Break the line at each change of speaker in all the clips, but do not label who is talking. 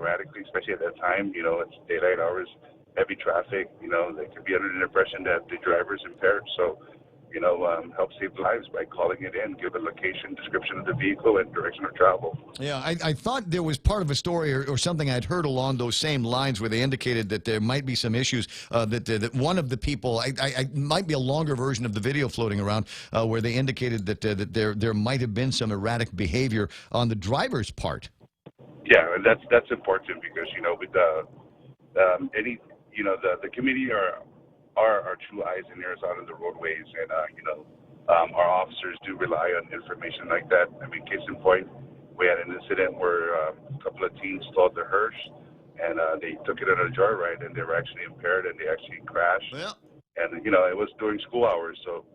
erratically, especially at that time. You know, it's daylight hours, heavy traffic. You know, they could be under the impression that the driver's impaired. So, help save lives by calling it in, give a location, description of the vehicle, and direction of travel.
Yeah, I thought there was part of a story or something I'd heard along those same lines where they indicated that there might be some issues, that one of the people, I might be a longer version of the video floating around, where they indicated that there might have been some erratic behavior on the driver's part.
Yeah, and that's important because, with the community are our true eyes and ears out on the roadways, and our officers do rely on information like that. I mean, case in point, we had an incident where a couple of teens stalled the hearse, and they took it on a joyride, and they were actually impaired, and they actually crashed.
Yeah.
And it was during school hours, so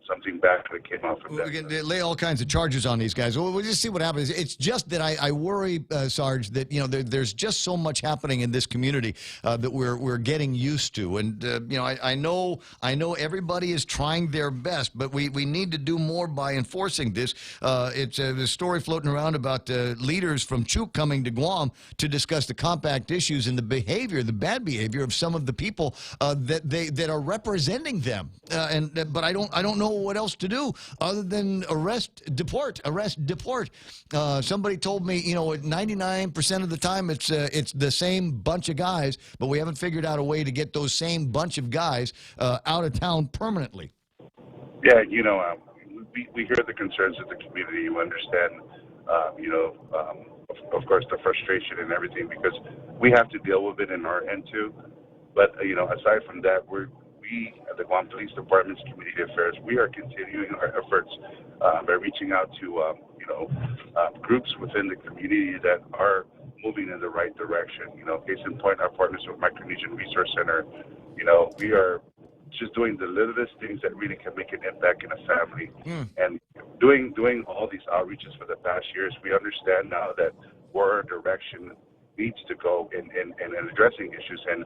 something bad could have came out from that.
We can lay all kinds of charges on these guys. We'll just see what happens. It's just that I worry, Sarge, that there's just so much happening in this community that we're getting used to. And I know everybody is trying their best, but we need to do more by enforcing this. It's the story floating around about leaders from Chuk coming to Guam to discuss the compact issues and the bad behavior of some of the people that are representing them. But I don't know what else to do other than arrest, deport. Somebody told me, 99% of the time it's the same bunch of guys, but we haven't figured out a way to get those same bunch of guys out of town permanently.
Yeah, we hear the concerns of the community. We understand, of course, the frustration and everything because we have to deal with it in our end too. But aside from that, we at the Guam Police Department's Community Affairs, we are continuing our efforts by reaching out to groups within the community that are moving in the right direction. Case in point, our partners with Micronesian Resource Center. We are just doing the littlest things that really can make an impact in a family. And doing all these outreaches for the past years, we understand now that where our direction needs to go in addressing issues. And,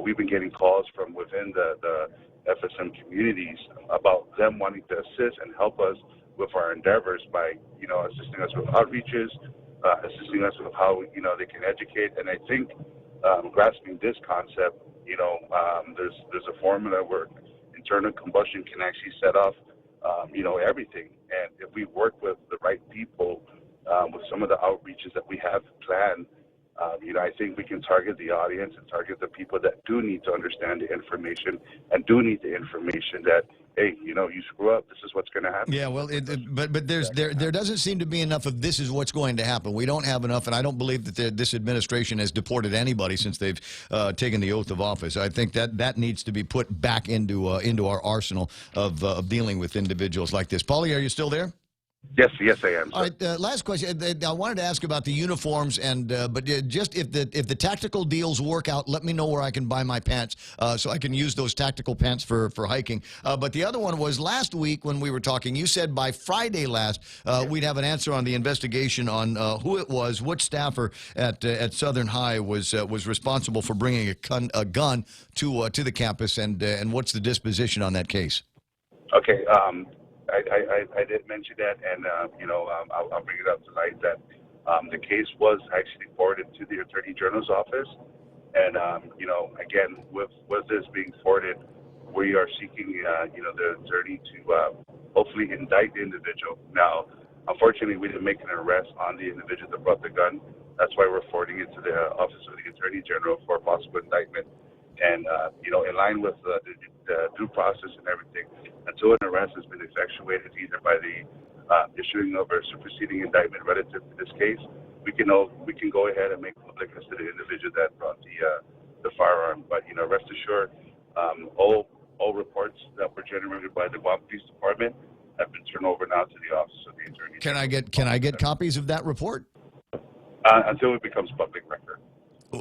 we've been getting calls from within the FSM communities about them wanting to assist and help us with our endeavors by, assisting us with outreaches, assisting us with how, they can educate. And I think grasping this concept, there's a formula where internal combustion can actually set off, everything. And if we work with the right people, with some of the outreaches that we have planned, I think we can target the audience and target the people that do need to understand the information and do need the information that, hey, you screw up, this is what's going to happen.
Yeah, well, but there doesn't seem to be enough of this is what's going to happen. We don't have enough, and I don't believe that this administration has deported anybody since they've taken the oath of office. I think that needs to be put back into our arsenal of dealing with individuals like this. Paulie, are you still there?
Yes, I am.
All right, last question. I wanted to ask about the uniforms, but just if the tactical deals work out, let me know where I can buy my pants so I can use those tactical pants for hiking. But the other one was last week when we were talking, you said by Friday last we'd have an answer on the investigation on who it was, which staffer at Southern High was responsible for bringing a gun to the campus, and what's the disposition on that case?
Okay. I did mention that, and I'll bring it up tonight that the case was actually forwarded to the Attorney General's office, and again, with this being forwarded, we are seeking the attorney to hopefully indict the individual. Now, unfortunately, we didn't make an arrest on the individual that brought the gun. That's why we're forwarding it to the office of the Attorney General for a possible indictment. And, in line with the due process and everything, until an arrest has been effectuated either by the issuing of a superseding indictment relative to this case, we can go ahead and make public as to the individual that brought the firearm. But, rest assured, all reports that were generated by the Guam Police Department have been turned over now to the Office of the Attorney General.
Can I get copies of that report?
Until it becomes public record.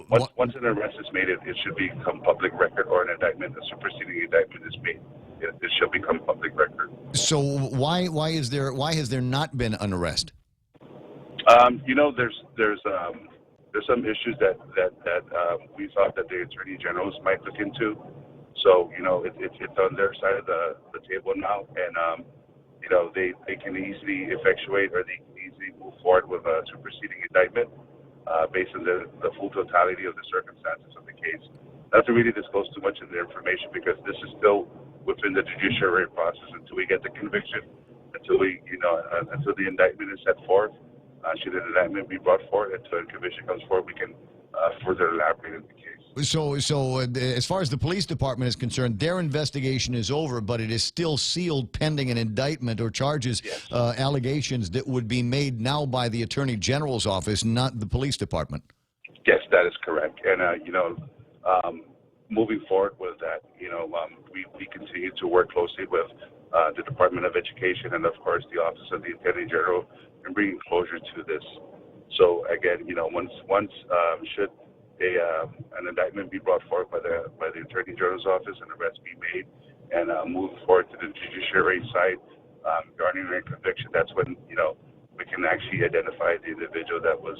Once an arrest is made, it should become public record, or an indictment, a superseding indictment is made. It should become public record.
So why has there not been an arrest?
There's some issues that we thought that the Attorney Generals might look into. So it's on their side of the table now, and they can easily effectuate, or they can easily move forward with a superseding indictment. based on the full totality of the circumstances of the case. Not to really disclose too much of the information because this is still within the judiciary process until we get the conviction, until until the indictment is set forth. Should an indictment be brought forward, until a conviction comes forward, we can further elaborate on the case.
So as far as the police department is concerned, their investigation is over, but it is still sealed pending an indictment or charges,
Yes.
Allegations that would be made now by the Attorney General's office, not the police department.
Yes, that is correct. And moving forward with that, we continue to work closely with the Department of Education and, of course, the Office of the Attorney General in bringing closure to this. So again, once should an indictment be brought forward by the Attorney General's office and arrest be made and move forward to the judiciary side regarding a conviction, that's when we can actually identify the individual that was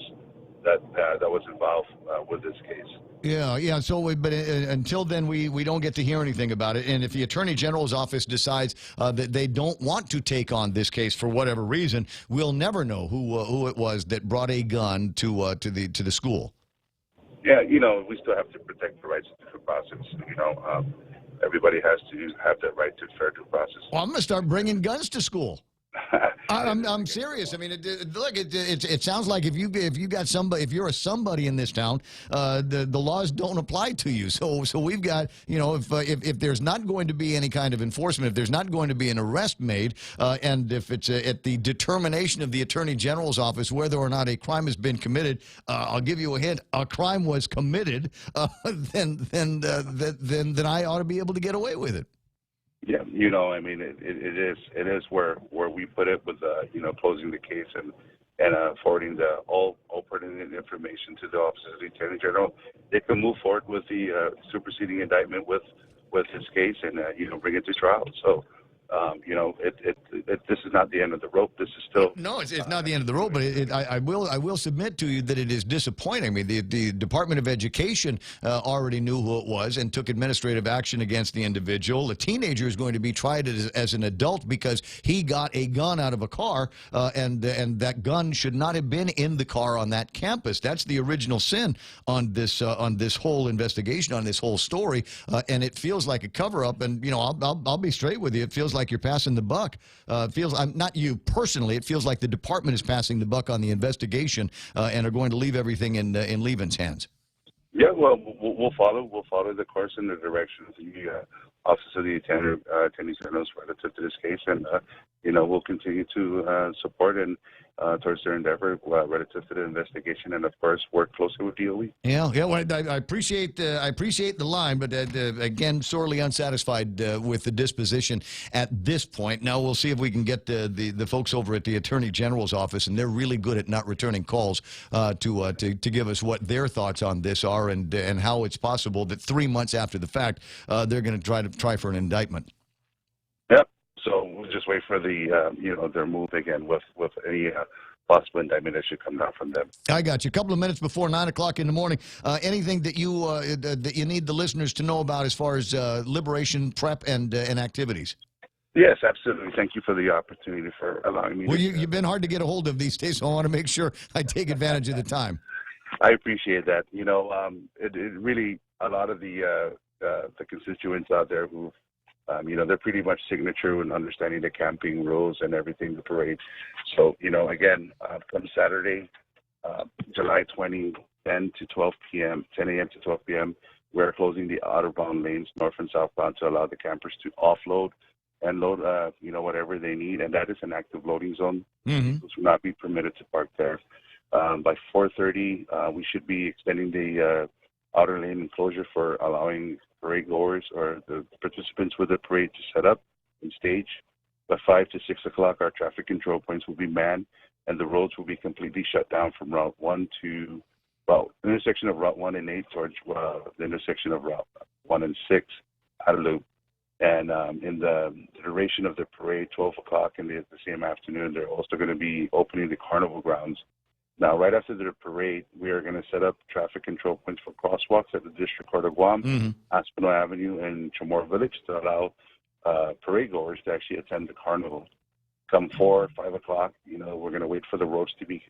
involved with this case.
Yeah. So, but until then, we don't get to hear anything about it. And if the Attorney General's office decides that they don't want to take on this case for whatever reason, we'll never know who it was that brought a gun to the school.
Yeah, we still have to protect the rights to due process. Everybody has to have that right to fair due process.
Well, I'm going to start bringing guns to school. I'm serious. I mean, it sounds like if you're a somebody in this town, the laws don't apply to you. So we've got, if there's not going to be any kind of enforcement, if there's not going to be an arrest made, and if it's at the determination of the Attorney General's office whether or not a crime has been committed, I'll give you a hint: a crime was committed. Then I ought to be able to get away with it.
Yeah, it is where we put it with closing the case and forwarding all pertinent information to the Office of the Attorney General. They can move forward with the superseding indictment with this case and bring it to trial. So this is not the end of the rope. This is still
no, it's not the end of the rope. But I will submit to you that it is disappointing. I mean, the Department of Education already knew who it was and took administrative action against the individual. The teenager is going to be tried as an adult because he got a gun out of a car, and that gun should not have been in the car on that campus. That's the original sin on this whole investigation, on this whole story, and it feels like a cover-up. And I'll be straight with you. It feels like you're passing the buck. Not you personally. It feels like the department is passing the buck on the investigation and are going to leave everything in Lieven's hands.
Yeah, well, we'll follow the course and the direction of the Office of the Attorney General relative to this case, and we'll continue to support and towards their endeavor relative to the investigation, and of course work closely with DOE.
Yeah. Well, I appreciate the line, but again, sorely unsatisfied with the disposition at this point. Now we'll see if we can get the folks over at the Attorney General's office, and they're really good at not returning calls to give us what their thoughts on this are, and how it's possible that 3 months after the fact they're going to try for an indictment.
Yep. So we'll just wait for the their move again with any possible indictment that should come down from them.
I got you. A couple of minutes before 9 o'clock in the morning. Anything that you need the listeners to know about as far as liberation prep and activities?
Yes, absolutely. Thank you for the opportunity for allowing me.
Well, you've been hard to get a hold of these days, so I want to make sure I take advantage of the time.
I appreciate that. It really, a lot of the constituents out there who, they're pretty much signature in understanding the camping rules and everything, the parade. So, again, come Saturday, July 20, 10 to 12 p.m., 10 a.m. to 12 p.m., we're closing the outerbound lanes, north and southbound, to allow the campers to offload and load, whatever they need. And that is an active loading zone.
Mm-hmm.
Those will not be permitted to park there. By 4:30, we should be extending the outer lane enclosure for allowing parade goers or the participants with the parade to set up and stage. By 5 to 6 o'clock, our traffic control points will be manned, and the roads will be completely shut down from Route 1 to, the intersection of Route 1 and 8 towards the intersection of Route 1 and 6 out of loop. And in the duration of the parade, 12 o'clock in the same afternoon, they're also going to be opening the carnival grounds. Now, right after the parade, we are going to set up traffic control points for crosswalks at the District Court of Guam,
Mm-hmm.
Aspinall Avenue, and Chamorro Village to allow parade goers to actually attend the carnival. Come 4 or 5 o'clock, we're going to wait for the roads to be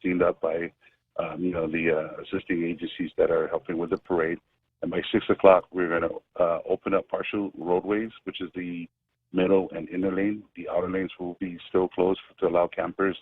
cleaned up by the assisting agencies that are helping with the parade. And by 6 o'clock, we're going to open up partial roadways, which is the middle and inner lane. The outer lanes will be still closed to allow campers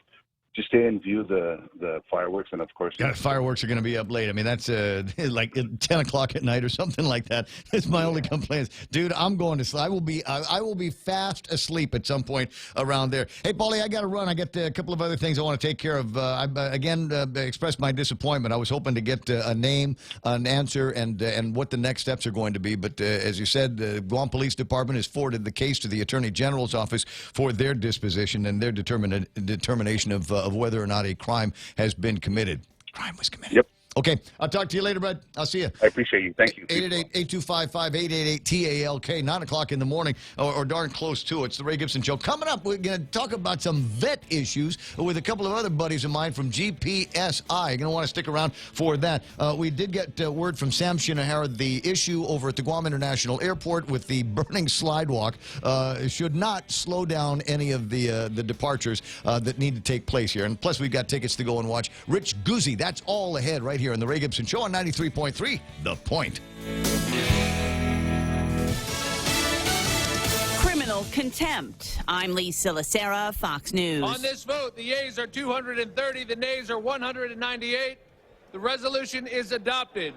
to stay and view the fireworks, and of course,
fireworks are going to be up late. I mean, that's like 10 o'clock at night or something like that. That's my only complaint. Dude, I'm going to sleep. I will be fast asleep at some point around there. Hey, Paulie, I got to run. I got a couple of other things I want to take care of. I again expressed my disappointment. I was hoping to get a name, an answer, and what the next steps are going to be. But as you said, the Guam Police Department has forwarded the case to the Attorney General's office for their disposition and their determination of whether or not a crime has been committed. Crime was committed.
Yep.
Okay. I'll talk to you later, bud. I'll see you.
I appreciate you. Thank you.
888-8255-888-TALK, 9 o'clock in the morning, or darn close to it. It's the Ray Gibson Show. Coming up, we're going to talk about some vet issues with a couple of other buddies of mine from GPSI. You're going to want to stick around for that. We did get word from Sam Shinahara. The issue over at the Guam International Airport with the burning slidewalk should not slow down any of the departures that need to take place here. And plus, we've got tickets to go and watch Rich Guzzi. That's all ahead right here on the Ray Gibson Show on 93.3 The Point.
Criminal contempt. I'm Lee Silasera, Fox News.
On this vote, the yeas are 230, the nays are 198. The resolution is adopted.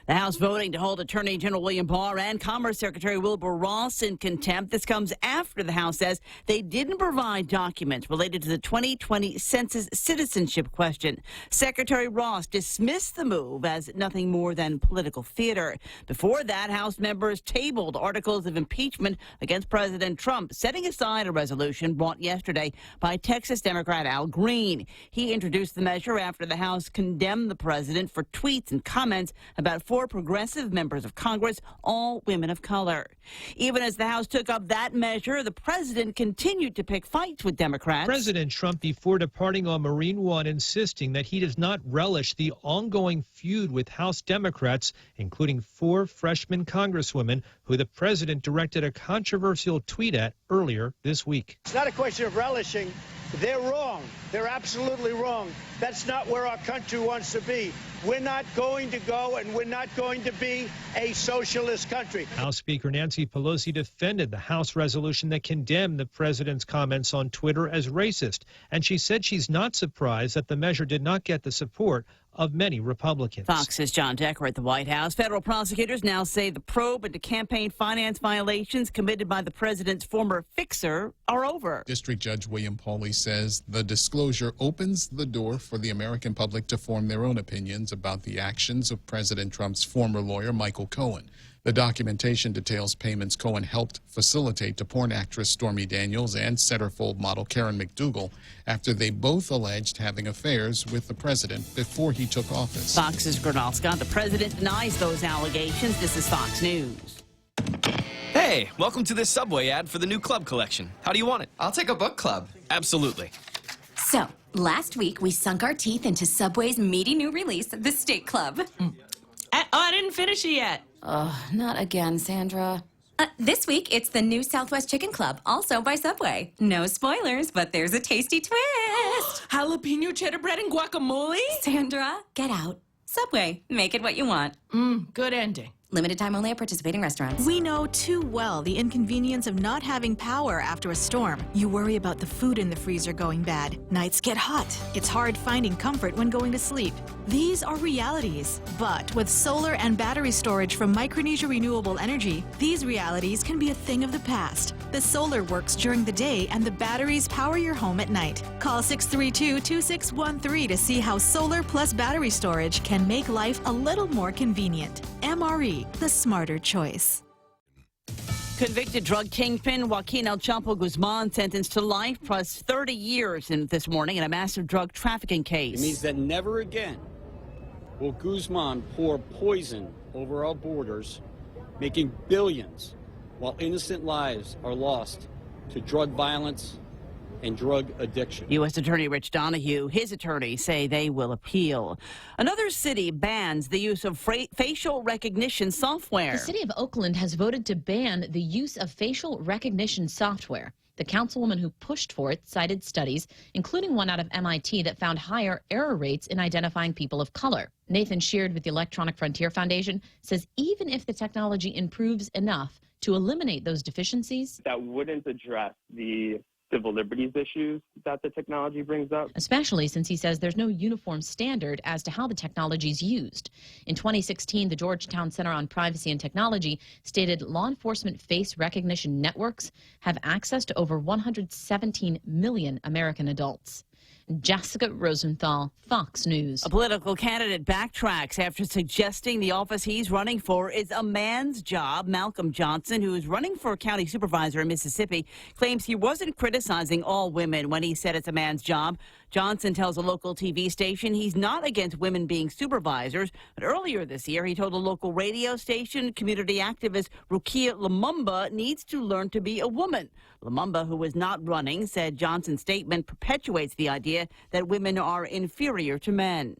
The House voting to hold Attorney General William Barr and Commerce Secretary Wilbur Ross in contempt. This comes after the House says they didn't provide documents related to the 2020 census citizenship question. Secretary Ross dismissed the move as nothing more than political theater. Before that, House members tabled articles of impeachment against President Trump, setting aside a resolution brought yesterday by Texas Democrat Al Green. He introduced the measure after the House condemned the president for tweets and comments about four progressive members of Congress, all women of color. Even as the House took up that measure, the president continued to pick fights with Democrats.
President Trump, before departing on Marine One, insisting that he does not relish the ongoing feud with House Democrats, including four freshman congresswomen who the president directed a controversial tweet at earlier this week.
It's not a question of relishing. They're wrong. They're absolutely wrong. That's not where our country wants to be. We're not going to go, and we're not going to be a socialist country.
House Speaker Nancy Pelosi defended the House resolution that condemned the president's comments on Twitter as racist, and she said she's not surprised that the measure did not get the support of many Republicans.
Fox's John Decker at the White House. Federal prosecutors now say the probe into campaign finance violations committed by the president's former fixer are over.
District Judge William Pauly says the disclosure opens the door for the American public to form their own opinions about the actions of President Trump's former lawyer, Michael Cohen. The documentation details payments Cohen helped facilitate to porn actress Stormy Daniels and centerfold model Karen McDougal after they both alleged having affairs with the president before he took office.
Fox's Gernal Scott. The president denies those allegations. This is Fox News.
Hey, welcome to this Subway ad for the new club collection. How do you want it?
I'll take a book club.
Absolutely.
So, last week we sunk our teeth into Subway's meaty new release, the Steak Club.
I didn't finish it yet.
Not again, Sandra. This week, it's the new Southwest Chicken Club, also by Subway. No spoilers, but there's a tasty twist.
Jalapeno cheddar bread and guacamole?
Sandra, get out. Subway, make it what you want.
Good ending.
Limited time only at participating restaurants.
We know too well the inconvenience of not having power after a storm. You worry about the food in the freezer going bad. Nights get hot. It's hard finding comfort when going to sleep. These are realities. But with solar and battery storage from Micronesia Renewable Energy, these realities can be a thing of the past. The solar works during the day and the batteries power your home at night. Call 632-2613 to see how solar plus battery storage can make life a little more convenient. MRE, the smarter choice.
Convicted drug kingpin Joaquin El Chapo Guzman sentenced to life plus 30 years this morning in a massive drug trafficking case.
It means that never again will Guzman pour poison over our borders, making billions while innocent lives are lost to drug violence and drug addiction.
U.S. Attorney Rich Donahue, his attorneys say they will appeal. Another city bans the use of facial recognition software.
The city of Oakland has voted to ban the use of facial recognition software.
The councilwoman who pushed for it cited studies, including one out of MIT, that found higher error rates in identifying people of color. Nathan Sheard with the Electronic Frontier Foundation says even if the technology improves enough to eliminate those deficiencies,
that wouldn't address the civil liberties issues that the technology brings up.
Especially since he says there's no uniform standard as to how the technology is used. In 2016, the Georgetown Center on Privacy and Technology stated law enforcement face recognition networks have access to over 117 million American adults. Jessica Rosenthal, Fox News.
A political candidate backtracks after suggesting the office he's running for is a man's job. Malcolm Johnson, who is running for county supervisor in Mississippi, claims he wasn't criticizing all women when he said it's a man's job. Johnson tells a local TV station he's not against women being supervisors, but earlier this year he told a local radio station community activist Rukia Lumumba needs to learn to be a woman. Lumumba, who was not running, said Johnson's statement perpetuates the idea that women are inferior to men.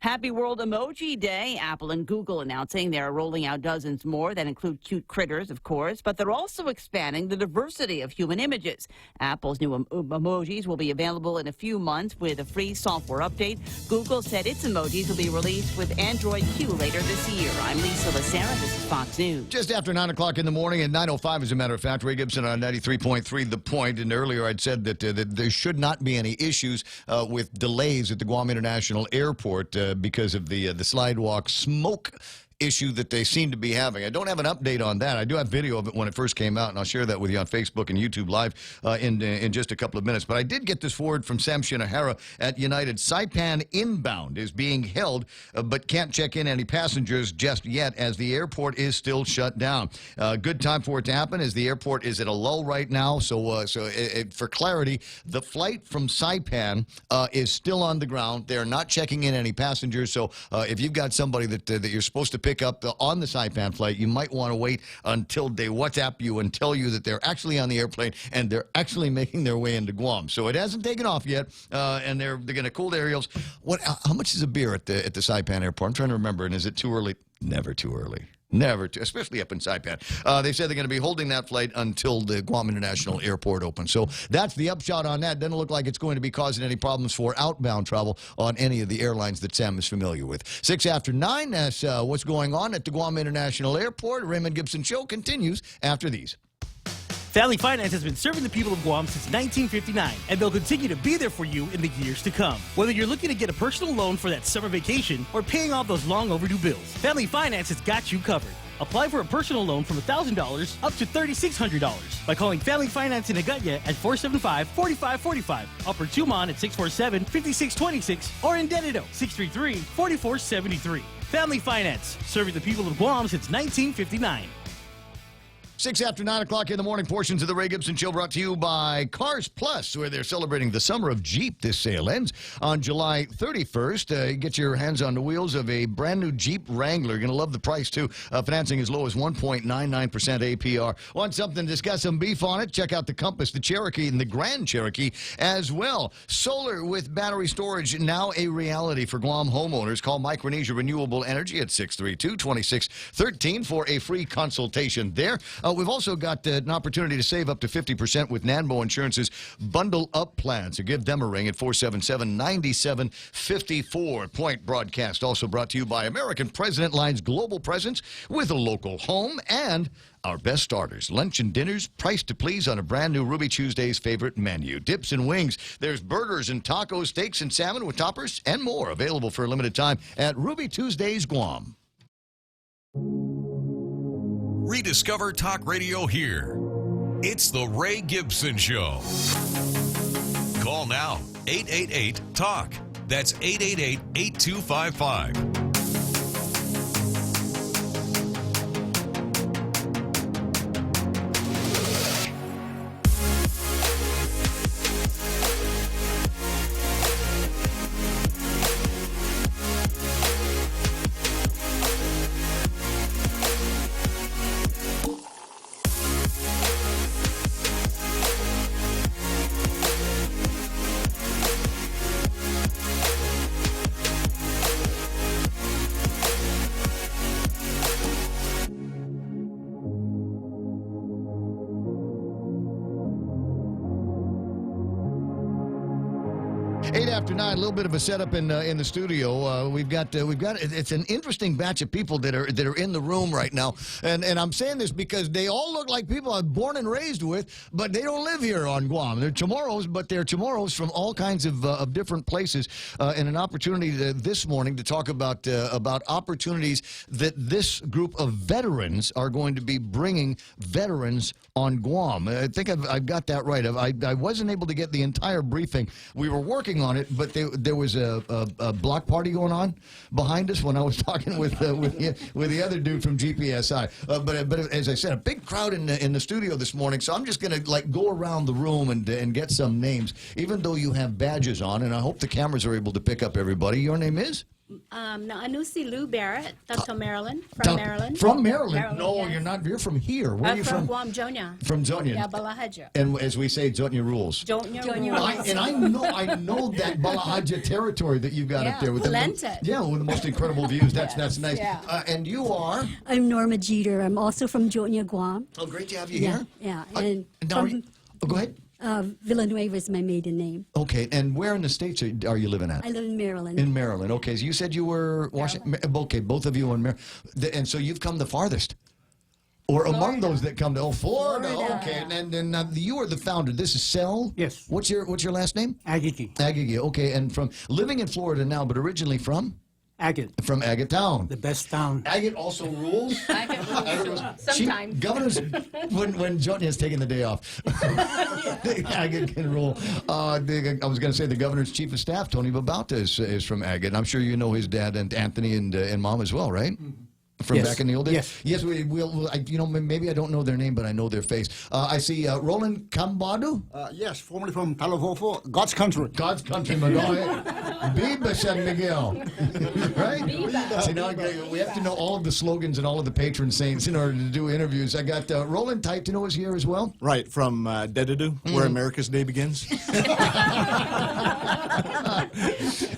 Happy World Emoji Day. Apple and Google announcing they're rolling out dozens more that include cute critters, of course, but they're also expanding the diversity of human images. Apple's new emojis will be available in a few months with a free software update. Google said its emojis will be released with Android Q later this year. I'm Lisa Lacera. This is Fox News.
Just after 9 o'clock in the morning, at 9:05, as a matter of fact, Ray Gibson on 93.3 The Point. And earlier I'd said that there should not be any issues with delays at the Guam International Airport because of the slidewalk smoke issue that they seem to be having. I don't have an update on that. I do have video of it when it first came out, and I'll share that with you on Facebook and YouTube Live in just a couple of minutes. But I did get this forward from Sam Shinahara at United. Saipan inbound is being held, but can't check in any passengers just yet as the airport is still shut down. Good time for it to happen as the airport is at a lull right now. So for clarity, the flight from Saipan is still on the ground. They're not checking in any passengers. So if you've got somebody that you're supposed to pick up on the Saipan flight, you might want to wait until they WhatsApp you and tell you that they're actually on the airplane and they're actually making their way into Guam. So it hasn't taken off yet, and they're going to cool their heels. How much is a beer at the Saipan airport? I'm trying to remember. And is it too early? Never too early. Never, especially up in Saipan. They said they're going to be holding that flight until the Guam International Airport opens. So that's the upshot on that. Doesn't look like it's going to be causing any problems for outbound travel on any of the airlines that Sam is familiar with. 6 after 9, that's what's going on at the Guam International Airport. Raymond Gibson Show continues after these.
Family Finance has been serving the people of Guam since 1959, and they'll continue to be there for you in the years to come. Whether you're looking to get a personal loan for that summer vacation or paying off those long overdue bills, Family Finance has got you covered. Apply for a personal loan from $1,000 up to $3,600 by calling Family Finance in Agutya at 475-4545, Upper Tumon at 647-5626, or in Dededo, 633-4473. Family Finance, serving the people of Guam since 1959.
6 after 9 o'clock in the morning, portions of the Ray Gibson Show brought to you by Cars Plus, where they're celebrating the summer of Jeep. This sale ends on July 31st. Get your hands on the wheels of a brand new Jeep Wrangler. You're going to love the price, too. Financing as low as 1.99% APR. Want something that's got some beef on it? Check out the Compass, the Cherokee, and the Grand Cherokee as well. Solar with battery storage, now a reality for Guam homeowners. Call Micronesia Renewable Energy at 632-2613 for a free consultation there. We've also got an opportunity to save up to 50% with Nanbo Insurance's Bundle Up plan. So give them a ring at 477-9754. Point broadcast also brought to you by American President Line's global presence with a local home and our best starters, lunch and dinners, priced to please on a brand new Ruby Tuesday's favorite menu. Dips and wings. There's burgers and tacos, steaks and salmon with toppers, and more available for a limited time at Ruby Tuesdays Guam.
Rediscover talk radio here. It's the Ray Gibson Show. Call now, 888-TALK. That's 888-8255.
after 9. A little bit of a setup in the studio. We've got it's an interesting batch of people that are in the room right now, and I'm saying this because they all look like people I'm born and raised with, but they don't live here on Guam. They're Chamorros, but they're Chamorros from all kinds of different places, and an opportunity this morning to talk about opportunities that this group of veterans are going to be bringing veterans on Guam. I think I've got that right. I wasn't able to get the entire briefing. We were working on it, but there was a block party going on behind us when I was talking with the other dude from GPSI. But as I said, a big crowd in the studio this morning. So I'm just going to go around the room and get some names, even though you have badges on, and I hope the cameras are able to pick up everybody. Your name is?
Anusi Lou Barrett, Dr. Maryland, from Maryland.
From Maryland? No,
yes.
you're not. You're from here. Where are you from?
Guam, Jonia.
From Jonia.
Yeah, Balahaja.
And as we say, Jonia rules.
Jonia rules.
And I know that Balahaja territory that you've got up there with the with the most incredible views. That's nice.
Yeah.
And you are?
I'm Norma Jeter. I'm also from Jonia, Guam.
Oh, great to have you here.
Yeah.
Go ahead.
Villanueva is my maiden name.
Okay, and where in the States are you living at?
I live in Maryland.
In Maryland. Okay, so you said you were Washington. Okay, both of you in Maryland. And so you've come the farthest. Or
Florida.
Among those that come to Florida. Okay, and you are the founder. This is Cell?
Yes.
What's your last name?
Aggie.
Aggie, okay, and from living in Florida now, but originally from?
Agate.
From Agate Town.
The best town.
Agate also rules?
Agate rules. Sometimes.
Governors, when Jonia is taking the day off, Agate can rule. I was going to say the governor's chief of staff, Tony Babauta, is from Agate. I'm sure you know his dad and Anthony and mom as well, right? Mm-hmm. From back in the old days? Yes, we'll maybe I don't know their name, but I know their face. I see Roland Cambado?
Yes, formerly from Talavofo, God's Country.
God's Country, Biba San Miguel. Right? See, now we have to know all of the slogans and all of the patron saints in order to do interviews. I got Roland Type to know is here as well?
Right, from Dedadu, where America's Day begins.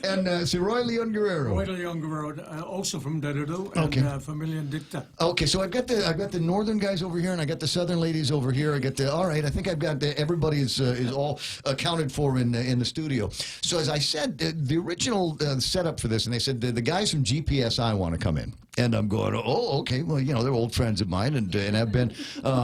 And Roy Leon Guerrero.
Roy Leon Guerrero, also from Dedadu.
Okay.
And Familia Dicta.
Okay, so I've got the northern guys over here, and I got the southern ladies over here. All right. I think I've got everybody is all accounted for in the studio. So as I said, the original setup for this, and they said the guys from GPSI want to come in. And I'm going, oh, okay. Well, they're old friends of mine, and have been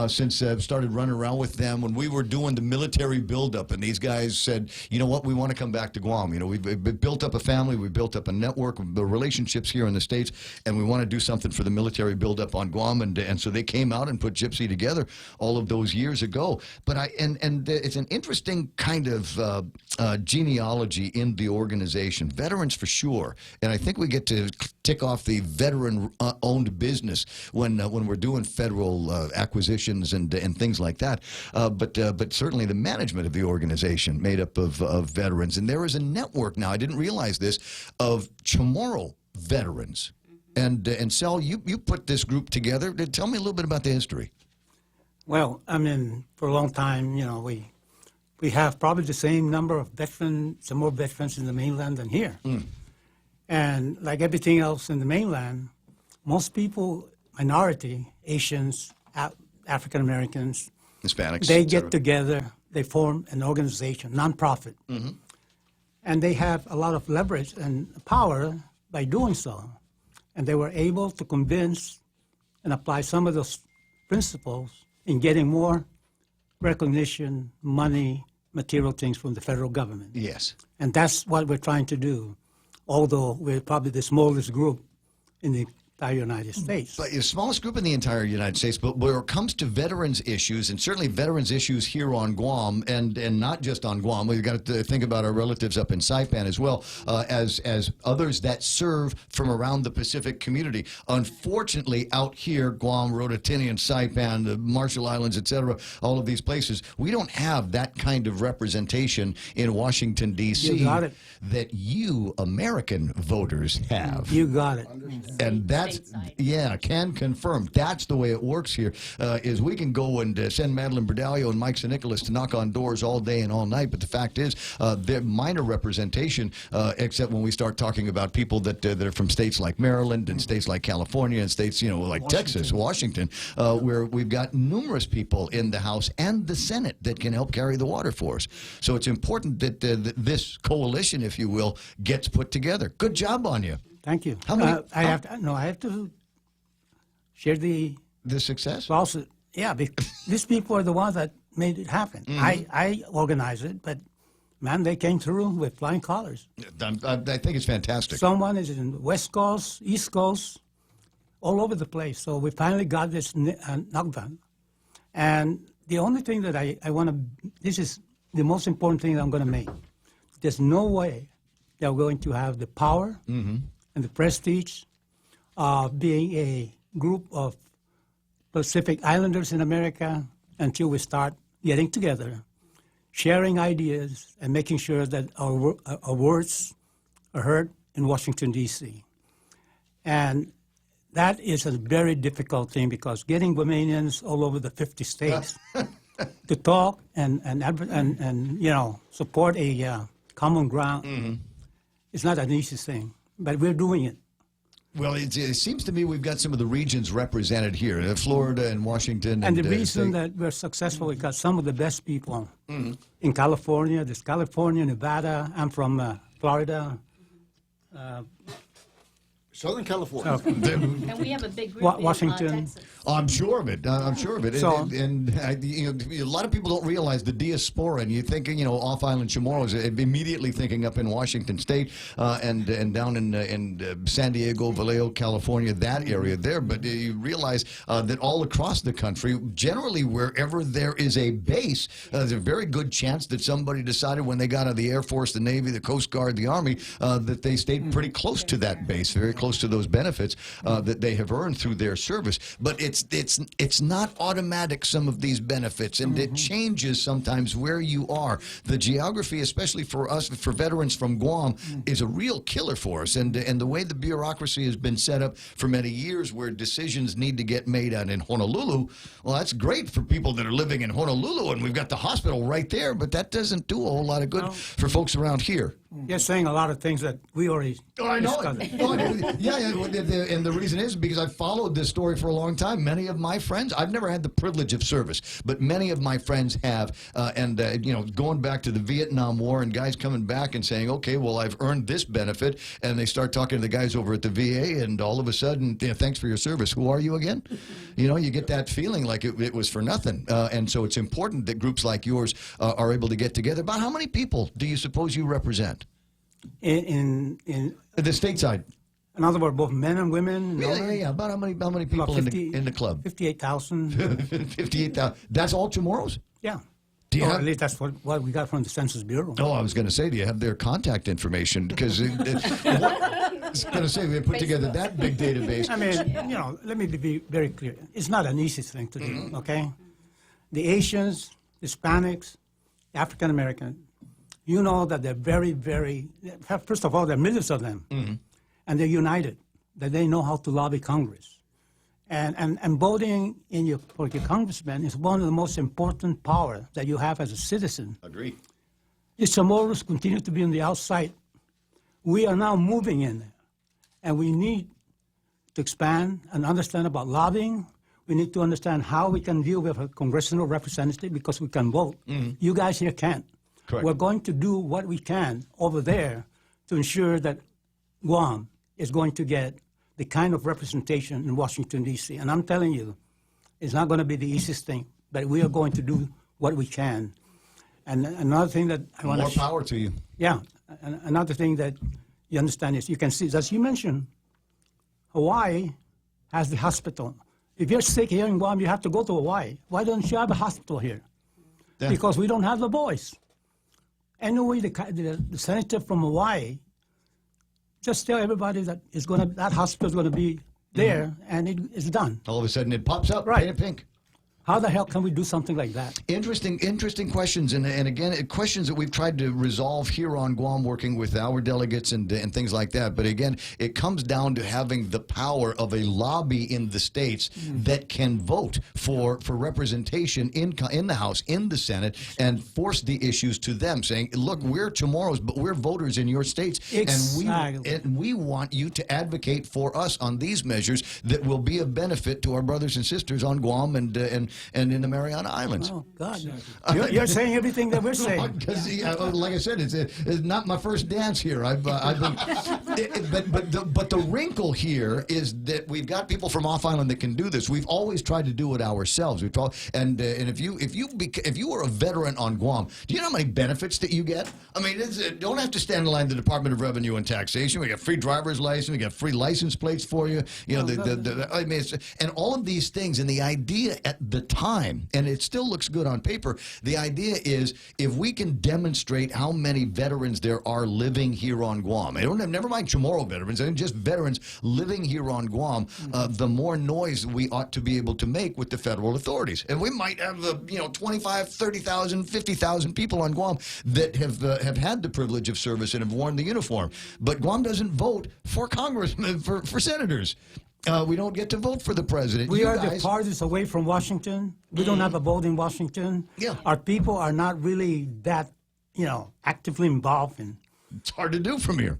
since I've started running around with them when we were doing the military buildup. And these guys said, you know what, we want to come back to Guam. We've built up a family, we built up a network, the relationships here in the States, and we want to do something for the military buildup on Guam. And so they came out and put Gypsy together all of those years ago. But it's an interesting kind of genealogy in the organization. Veterans for sure, and I think we get to tick off the veteran-owned business when we're doing federal acquisitions and things like that. But certainly the management of the organization made up of veterans, and there is a network now. I didn't realize this of Chamorro veterans. And Sal, you put this group together. Tell me a little bit about the history.
Well, for a long time, we have probably the same number of veterans, some more veterans in the mainland than here. Mm. And like everything else in the mainland, most people, minority, Asians, African Americans,
Hispanics,
they get together, they form an organization, nonprofit. Mm-hmm. And they have a lot of leverage and power by doing so. And they were able to convince and apply some of those principles in getting more recognition, money, material things from the federal government.
Yes.
And that's what we're trying to do, although we're probably the smallest group in the entire United States.
But the smallest group in the entire United States, but where it comes to veterans issues, and certainly veterans issues here on Guam, and not just on Guam, we've got to think about our relatives up in Saipan as well, as others that serve from around the Pacific community. Unfortunately, out here, Guam, Rototinian, Saipan, the Marshall Islands, etc., all of these places, we don't have that kind of representation in Washington, D.C.
You got it.
that you American voters have.
You got it.
And that's, can confirm. That's the way it works here, is we can go and send Madeline Berdalio and Mike St. Nicholas to knock on doors all day and all night, but the fact is they're minor representation, except when we start talking about people that are from states like Maryland and states like California and states, like Washington. Texas, Washington, where we've got numerous people in the House and the Senate that can help carry the water for us. So it's important that this coalition, if you will, gets put together. Good job on you.
Thank you.
How many?
I have to share the
success.
Also, yeah, because these people are the ones that made it happen. I organized it, but man, they came through with flying colors.
I think it's fantastic. Someone
is in the West Coast, East Coast, all over the place. So we finally got this knockdown. And the only thing that I want to, this is the most important thing that I'm going to make. There's no way that we're going to have the power and the prestige of being a group of Pacific Islanders in America until we start getting together, sharing ideas, and making sure that our words are heard in Washington, D.C. And that is a very difficult thing because getting Guamanians all over the 50 states to talk and support a common ground is not an easy thing, but we're doing it.
Well, it seems to me we've got some of the regions represented here, Florida and Washington.
And the reason that we're successful, we got some of the best people in California. There's California, Nevada. I'm from Florida.
Southern California.
And we have a big group
Washington.
in Texas.
I'm sure of it. I'm sure of it.
So,
and a lot of people don't realize the diaspora. And you think, off-island Chamorros, immediately thinking up in Washington State and down in San Diego, Vallejo, California, that area there. But you realize that all across the country, generally wherever there is a base, there's a very good chance that somebody decided when they got out of the Air Force, the Navy, the Coast Guard, the Army, that they stayed pretty close to that base, very close to those benefits that they have earned through their service. But it's not automatic, some of these benefits, and it changes sometimes where you are. The geography, especially for us, for veterans from Guam, is a real killer for us. And the way the bureaucracy has been set up for many years where decisions need to get made out in Honolulu, well, that's great for people that are living in Honolulu, and we've got the hospital right there, but that doesn't do a whole lot of good for folks around here.
You're saying a lot of things that we already discussed.
And the reason is because I've followed this story for a long time. Many of my friends, I've never had the privilege of service, but many of my friends have. Going back to the Vietnam War and guys coming back and saying, okay, well, I've earned this benefit. And they start talking to the guys over at the VA, and all of a sudden, thanks for your service. Who are you again? You get that feeling like it was for nothing. And so it's important that groups like yours are able to get together. About how many people do you suppose you represent?
In
the stateside.
In other words, both men and women.
Yeah. About how many people
50,
in the club?
58,000.
58,000. That's all Chamorros?
Yeah.
At
least that's what we got from the Census Bureau.
Oh, I was going to say, do you have their contact information? Because I was going to say, we put together that big database.
I mean, let me be very clear. It's not an easy thing to do, okay? The Asians, Hispanics, African American, you know that they're very, very, first of all, there are millions of them, and they're united, that they know how to lobby Congress. And voting for your congressman is one of the most important power that you have as a citizen.
Agreed.
The Chamorros continue to be on the outside. We are now moving in there, and we need to expand and understand about lobbying. We need to understand how we can deal with a congressional representative because we can vote. You guys here can't.
Correct.
We're going to do what we can over there to ensure that Guam is going to get the kind of representation in Washington, D.C. And I'm telling you, it's not going to be the easiest thing, but we are going to do what we can. And another thing that I want to...
More power to you.
Yeah. And another thing that you understand is you can see, as you mentioned, Hawaii has the hospital. If you're sick here in Guam, you have to go to Hawaii. Why don't you have a hospital here? Yeah. Because we don't have the voice. Anyway, the senator from Hawaii, just tell everybody that that hospital is going to be there, and it's done.
All of a sudden, it pops up,
right?
Painted pink.
How the hell can we do something like that?
Interesting questions, and again, questions that we've tried to resolve here on Guam, working with our delegates and things like that. But again, it comes down to having the power of a lobby in the states that can vote for representation in the House, in the Senate, and force the issues to them, saying, "Look, we're Chamorros, but we're voters in your states, and we want you to advocate for us on these measures that will be of benefit to our brothers and sisters on Guam and in the Mariana Islands."
Oh, God. You're saying everything that we're saying.
Because, like I said, it's not my first dance here. I've been, but the wrinkle here is that we've got people from off island that can do this. We've always tried to do it ourselves. And if you are a veteran on Guam, do you know how many benefits that you get? I mean, don't have to stand in line at the Department of Revenue and Taxation. We got free driver's license. We got free license plates for you. You know, I mean, and all of these things. And the idea at the time, and it still looks good on paper, the idea is if we can demonstrate how many veterans there are living here on Guam, never mind Chamorro veterans, I mean just veterans living here on Guam, the more noise we ought to be able to make with the federal authorities. And we might have 25, 30,000, 50,000 people on Guam that have had the privilege of service and have worn the uniform. But Guam doesn't vote for congressmen, for senators. We don't get to vote for the president.
We are the farthest away from Washington. We don't have a vote in Washington.
Yeah.
Our people are not really that, actively involved in.
It's hard to do from here.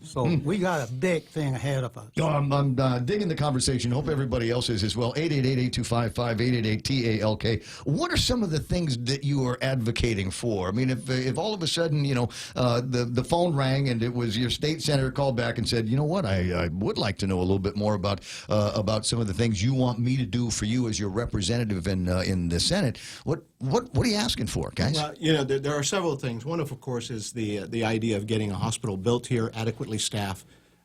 So we got a big thing ahead of us.
I'm digging the conversation. Hope everybody else is as well. 888-8255-888-TALK. What are some of the things that you are advocating for? I mean, if all of a sudden, the phone rang and it was your state senator called back and said, you know what, I would like to know a little bit more about some of the things you want me to do for you as your representative in the Senate. What are you asking for, guys?
Well, there are several things. One of course, is the idea of getting a hospital built here, adequately staffed,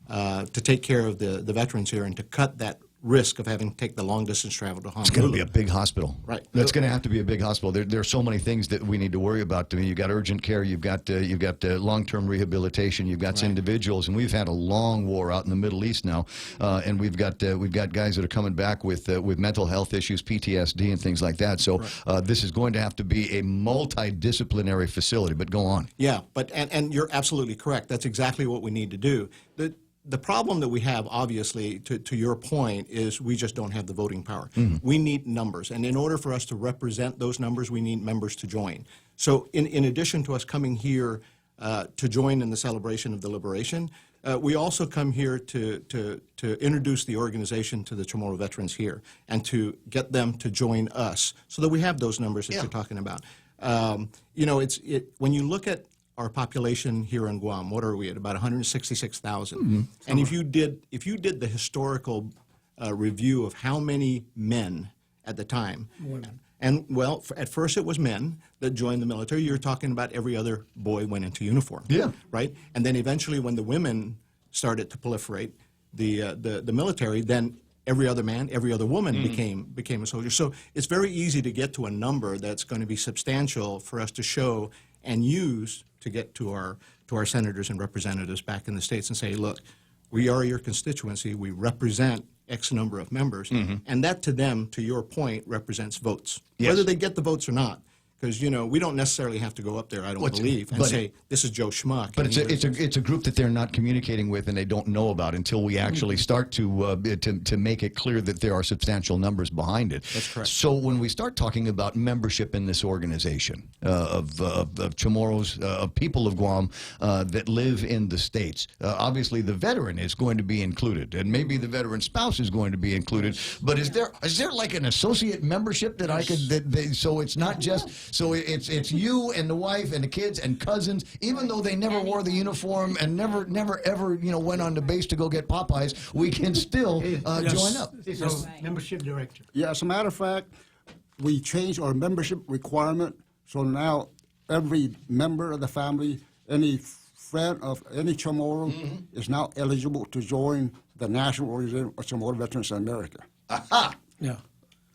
to take care of the veterans here and to cut that risk of having to take the long distance travel to Honolulu.
It's going to be a big hospital.
Right.
That's going to have to be a big hospital. There are so many things that we need to worry about. I mean, you've got urgent care, you've got long-term rehabilitation, you've got individuals, and we've had a long war out in the Middle East now, and we've got guys that are coming back with mental health issues, PTSD, and things like that. So this is going to have to be a multidisciplinary facility. But go on.
Yeah, and you're absolutely correct. That's exactly what we need to do. The problem that we have, obviously, to your point, is we just don't have the voting power. We need numbers, and in order for us to represent those numbers, we need members to join. So in addition to us coming here to join in the celebration of the liberation, we also come here to introduce the organization to the Chamorro veterans here and to get them to join us so that we have those numbers that you're talking about. When you look at our population here in Guam, what are we at? About 166,000. And if you did the historical review of how many men at the time, and well, at first it was men that joined the military. You're talking about every other boy went into uniform.
Yeah.
Right. And then eventually, when the women started to proliferate, the military, then every other man, every other woman became a soldier. So it's very easy to get to a number that's going to be substantial for us to show and use to get to our senators and representatives back in the states and say, look, we are your constituency. We represent X number of members, and that to them, to your point, represents votes, whether they get the votes or not. Because we don't necessarily have to go up there, I don't believe, and say this is Joe Schmuck.
But it's a group that they're not communicating with and they don't know about until we actually start to make it clear that there are substantial numbers behind it.
That's correct.
So when we start talking about membership in this organization of Chamorros, of people of Guam that live in the states, obviously the veteran is going to be included, and maybe the veteran spouse is going to be included. But is there like an associate membership that I could so it's not just. So it's you and the wife and the kids and cousins, even though they never wore the uniform and never ever went on the base to go get Popeyes, we can still join up.
So, membership director.
Yeah, as a matter of fact, we changed our membership requirement, so now every member of the family, any friend of any Chamorro is now eligible to join the National Organization of Chamorro Veterans in America.
Aha!
Yeah.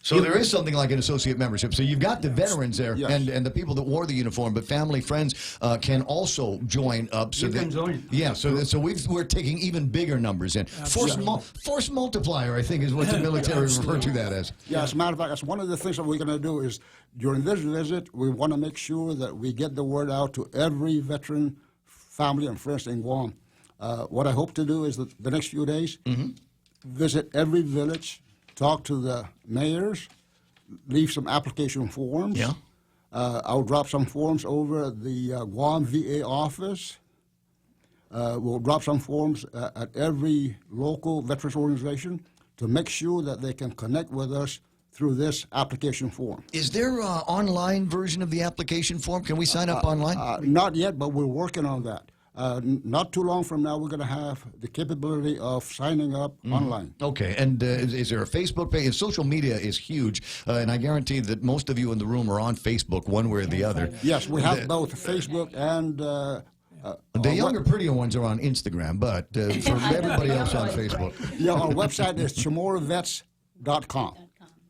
So there is something like an associate membership. So you've got the veterans there and the people that wore the uniform, but family, friends can also join up. So
You can join.
Yeah, so we're taking even bigger numbers in. Force multiplier, I think, is what the military refer to that as.
Yeah, as a matter of fact, that's one of the things that we're going to do is during this visit, we want to make sure that we get the word out to every veteran family and friends in Guam. What I hope to do is that the next few days, visit every village, talk to the mayors, leave some application forms.
Yeah.
I'll drop some forms over at the Guam VA office. We'll drop some forms at every local veterans organization to make sure that they can connect with us through this application form.
Is there an online version of the application form? Can we sign up online?
Not yet, but we're working on that. Not too long from now, we're going to have the capability of signing up online.
Okay, and is there a Facebook page? Social media is huge, and I guarantee that most of you in the room are on Facebook one way or the other.
Yes, we have both Facebook and...
the younger, prettier ones are on Instagram, but for everybody else on Facebook.
Yeah, our website is chamorrovets.com.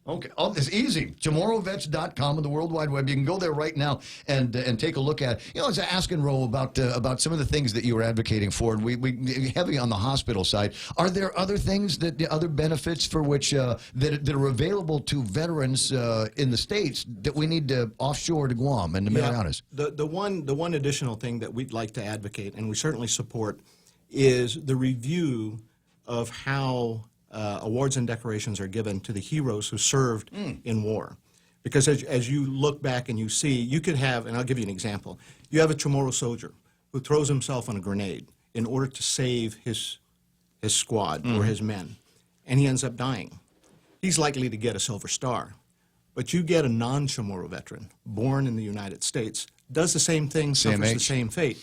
Okay, it's easy. ChamorroVets.com on the World Wide Web. You can go there right now and take a look at. You know, it's asking Ro about some of the things that you were advocating for. We heavy on the hospital side. Are there other things other benefits for which that are available to veterans in the States that we need to offshore to Guam and the Marianas?
The one additional thing that we'd like to advocate, and we certainly support, is the review of how awards and decorations are given to the heroes who served in war. Because as you look back and you see, you could have, and I'll give you an example, you have a Chamorro soldier who throws himself on a grenade in order to save his squad or his men, and he ends up dying. He's likely to get a Silver Star. But you get a non-Chamorro veteran, born in the United States, does the same thing, suffers the same fate,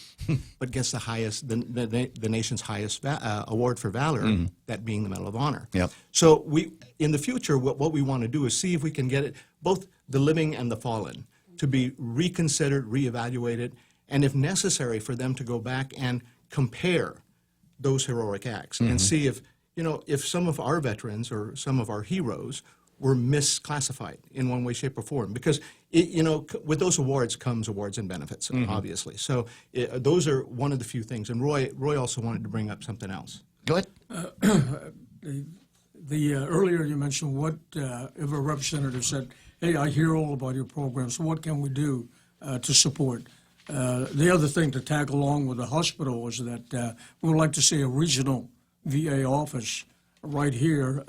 but gets the highest, the nation's highest award for valor, that being the Medal of Honor.
Yep.
So in the future, what we want to do is see if we can get it, both the living and the fallen, to be reconsidered, reevaluated, and if necessary, for them to go back and compare those heroic acts and see if some of our veterans or some of our heroes were misclassified in one way, shape, or form. Because, with those awards comes awards and benefits, obviously. So those are one of the few things. And Roy also wanted to bring up something else.
Go ahead.
Earlier you mentioned what if a representative said, hey, I hear all about your program, so what can we do to support? The other thing to tag along with the hospital was that we would like to see a regional VA office right here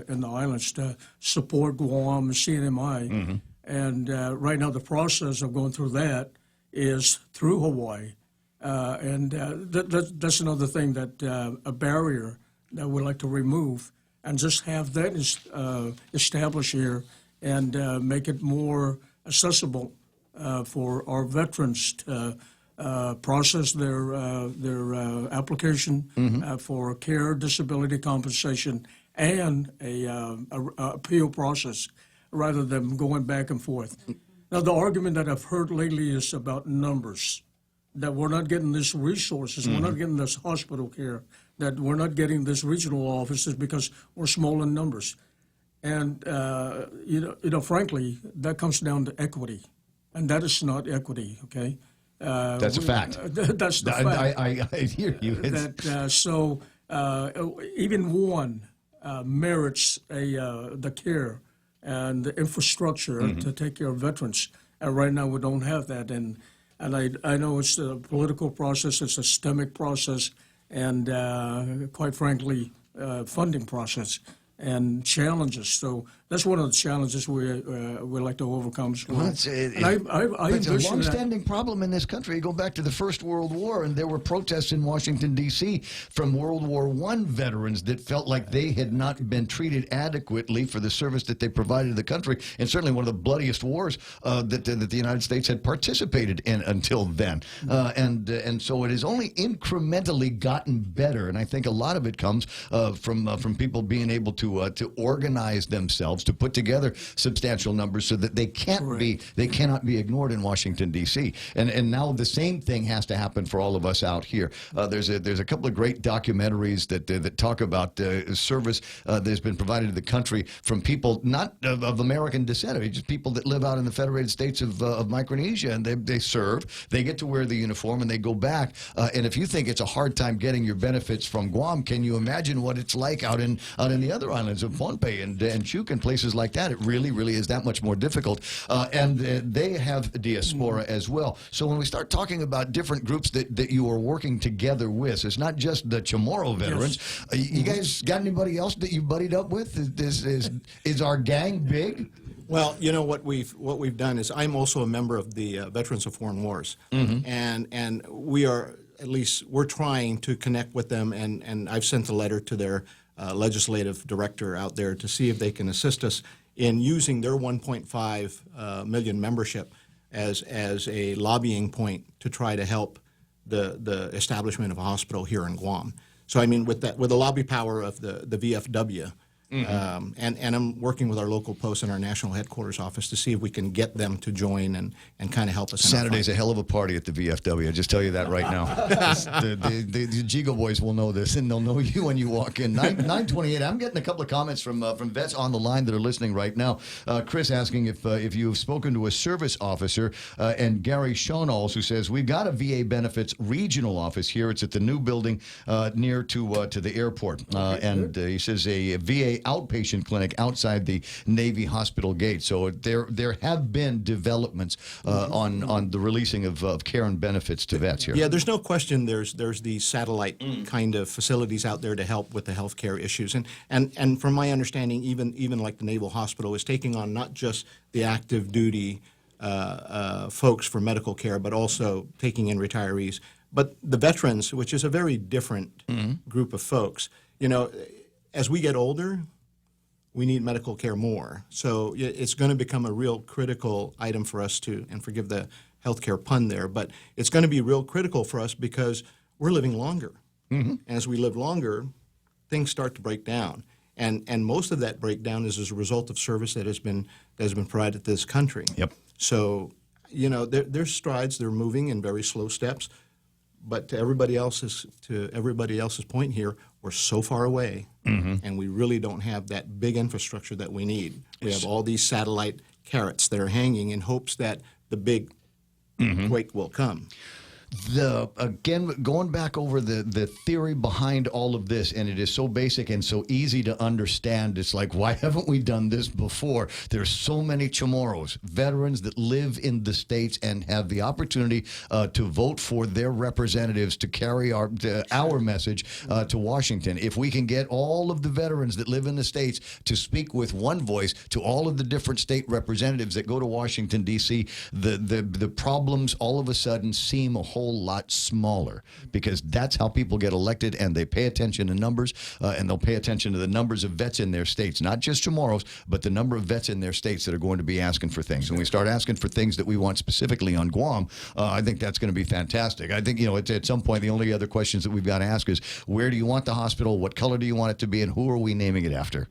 in the islands to support Guam and CNMI. And right now the process of going through that is through Hawaii. And that's another thing that a barrier that we'd like to remove and just have that established here and make it more accessible for our veterans to process their application for care, disability compensation, and a appeal process, rather than going back and forth. Now, the argument that I've heard lately is about numbers, that we're not getting this resources, we're not getting this hospital care, that we're not getting this regional offices because we're small in numbers. And, frankly, that comes down to equity, and that is not equity, okay?
That's a fact.
That's the fact.
I hear you.
So even one merits the care and the infrastructure to take care of veterans. And right now we don't have that. And I know it's a political process, it's a systemic process, and quite frankly, funding process and challenges. So that's one of the challenges we like to overcome.
It's a long-standing problem in this country. You go back to the First World War, and there were protests in Washington, D.C. from World War I veterans that felt like they had not been treated adequately for the service that they provided to the country, and certainly one of the bloodiest wars that the United States had participated in until then. And so it has only incrementally gotten better, and I think a lot of it comes from people being able to to organize themselves to put together substantial numbers so that they cannot be ignored in Washington D.C. And now the same thing has to happen for all of us out here. There's a couple of great documentaries that talk about service that has been provided to the country from people not of American descent, just people that live out in the Federated States of Micronesia, and they serve, they get to wear the uniform, and they go back. And if you think it's a hard time getting your benefits from Guam, can you imagine what it's like out in the other islands of Pohnpei and Chuuk and places like that? It really is that much more difficult. And they have diaspora as well. So when we start talking about different groups that you are working together with, it's not just the Chamorro veterans. Yes. You guys got anybody else that you buddied up with? Is our gang big?
Well, you know what we've done is I'm also a member of the Veterans of Foreign Wars, and we are, at least we're trying to connect with them, and I've sent a letter to their legislative director out there to see if they can assist us in using their 1.5 million membership as a lobbying point to try to help the establishment of a hospital here in Guam. So I mean, with the lobby power of the VFW. And I'm working with our local post and our national headquarters office to see if we can get them to join and kind of help us.
Saturday's a hell of a party at the VFW. I just tell you that right now. the Jigo boys will know this, and they'll know you when you walk in. 928. I'm getting a couple of comments from vets on the line that are listening right now. Chris asking if you've spoken to a service officer, and Gary Shonals, who says we've got a VA benefits regional office here. It's at the new building near to the airport, and he says a VA outpatient clinic outside the Navy hospital gate. So there have been developments on the releasing of care and benefits to vets here.
Yeah, there's no question there's these satellite kind of facilities out there to help with the healthcare issues. And from my understanding, even like the Naval Hospital is taking on not just the active duty folks for medical care, but also taking in retirees. But the veterans, which is a very different group of folks, you know, as we get older, we need medical care more. So it's going to become a real critical item for us to, and forgive the healthcare pun there, but it's going to be real critical for us because we're living longer. And as we live longer, things start to break down. And most of that breakdown is as a result of service that has been provided to this country.
Yep.
So, you know, there's strides, they're moving in very slow steps. But to everybody else's point here, we're so far away, and we really don't have that big infrastructure that we need. We have all these satellite carrots that are hanging in hopes that the big quake will come.
Again, going back over the theory behind all of this, and it is so basic and so easy to understand. It's like, why haven't we done this before? There's so many Chamorros, veterans that live in the States and have the opportunity to vote for their representatives to carry our message to Washington. If we can get all of the veterans that live in the States to speak with one voice to all of the different state representatives that go to Washington, D.C., the problems all of a sudden seem a whole lot smaller, because that's how people get elected, and they pay attention to numbers, and they'll pay attention to the numbers of vets in their states, not just Chamorros, but the number of vets in their states that are going to be asking for things. When we start asking for things that we want specifically on Guam, I think that's going to be fantastic. I think, you know, at some point, the only other questions that we've got to ask is, where do you want the hospital? What color do you want it to be? And who are we naming it after?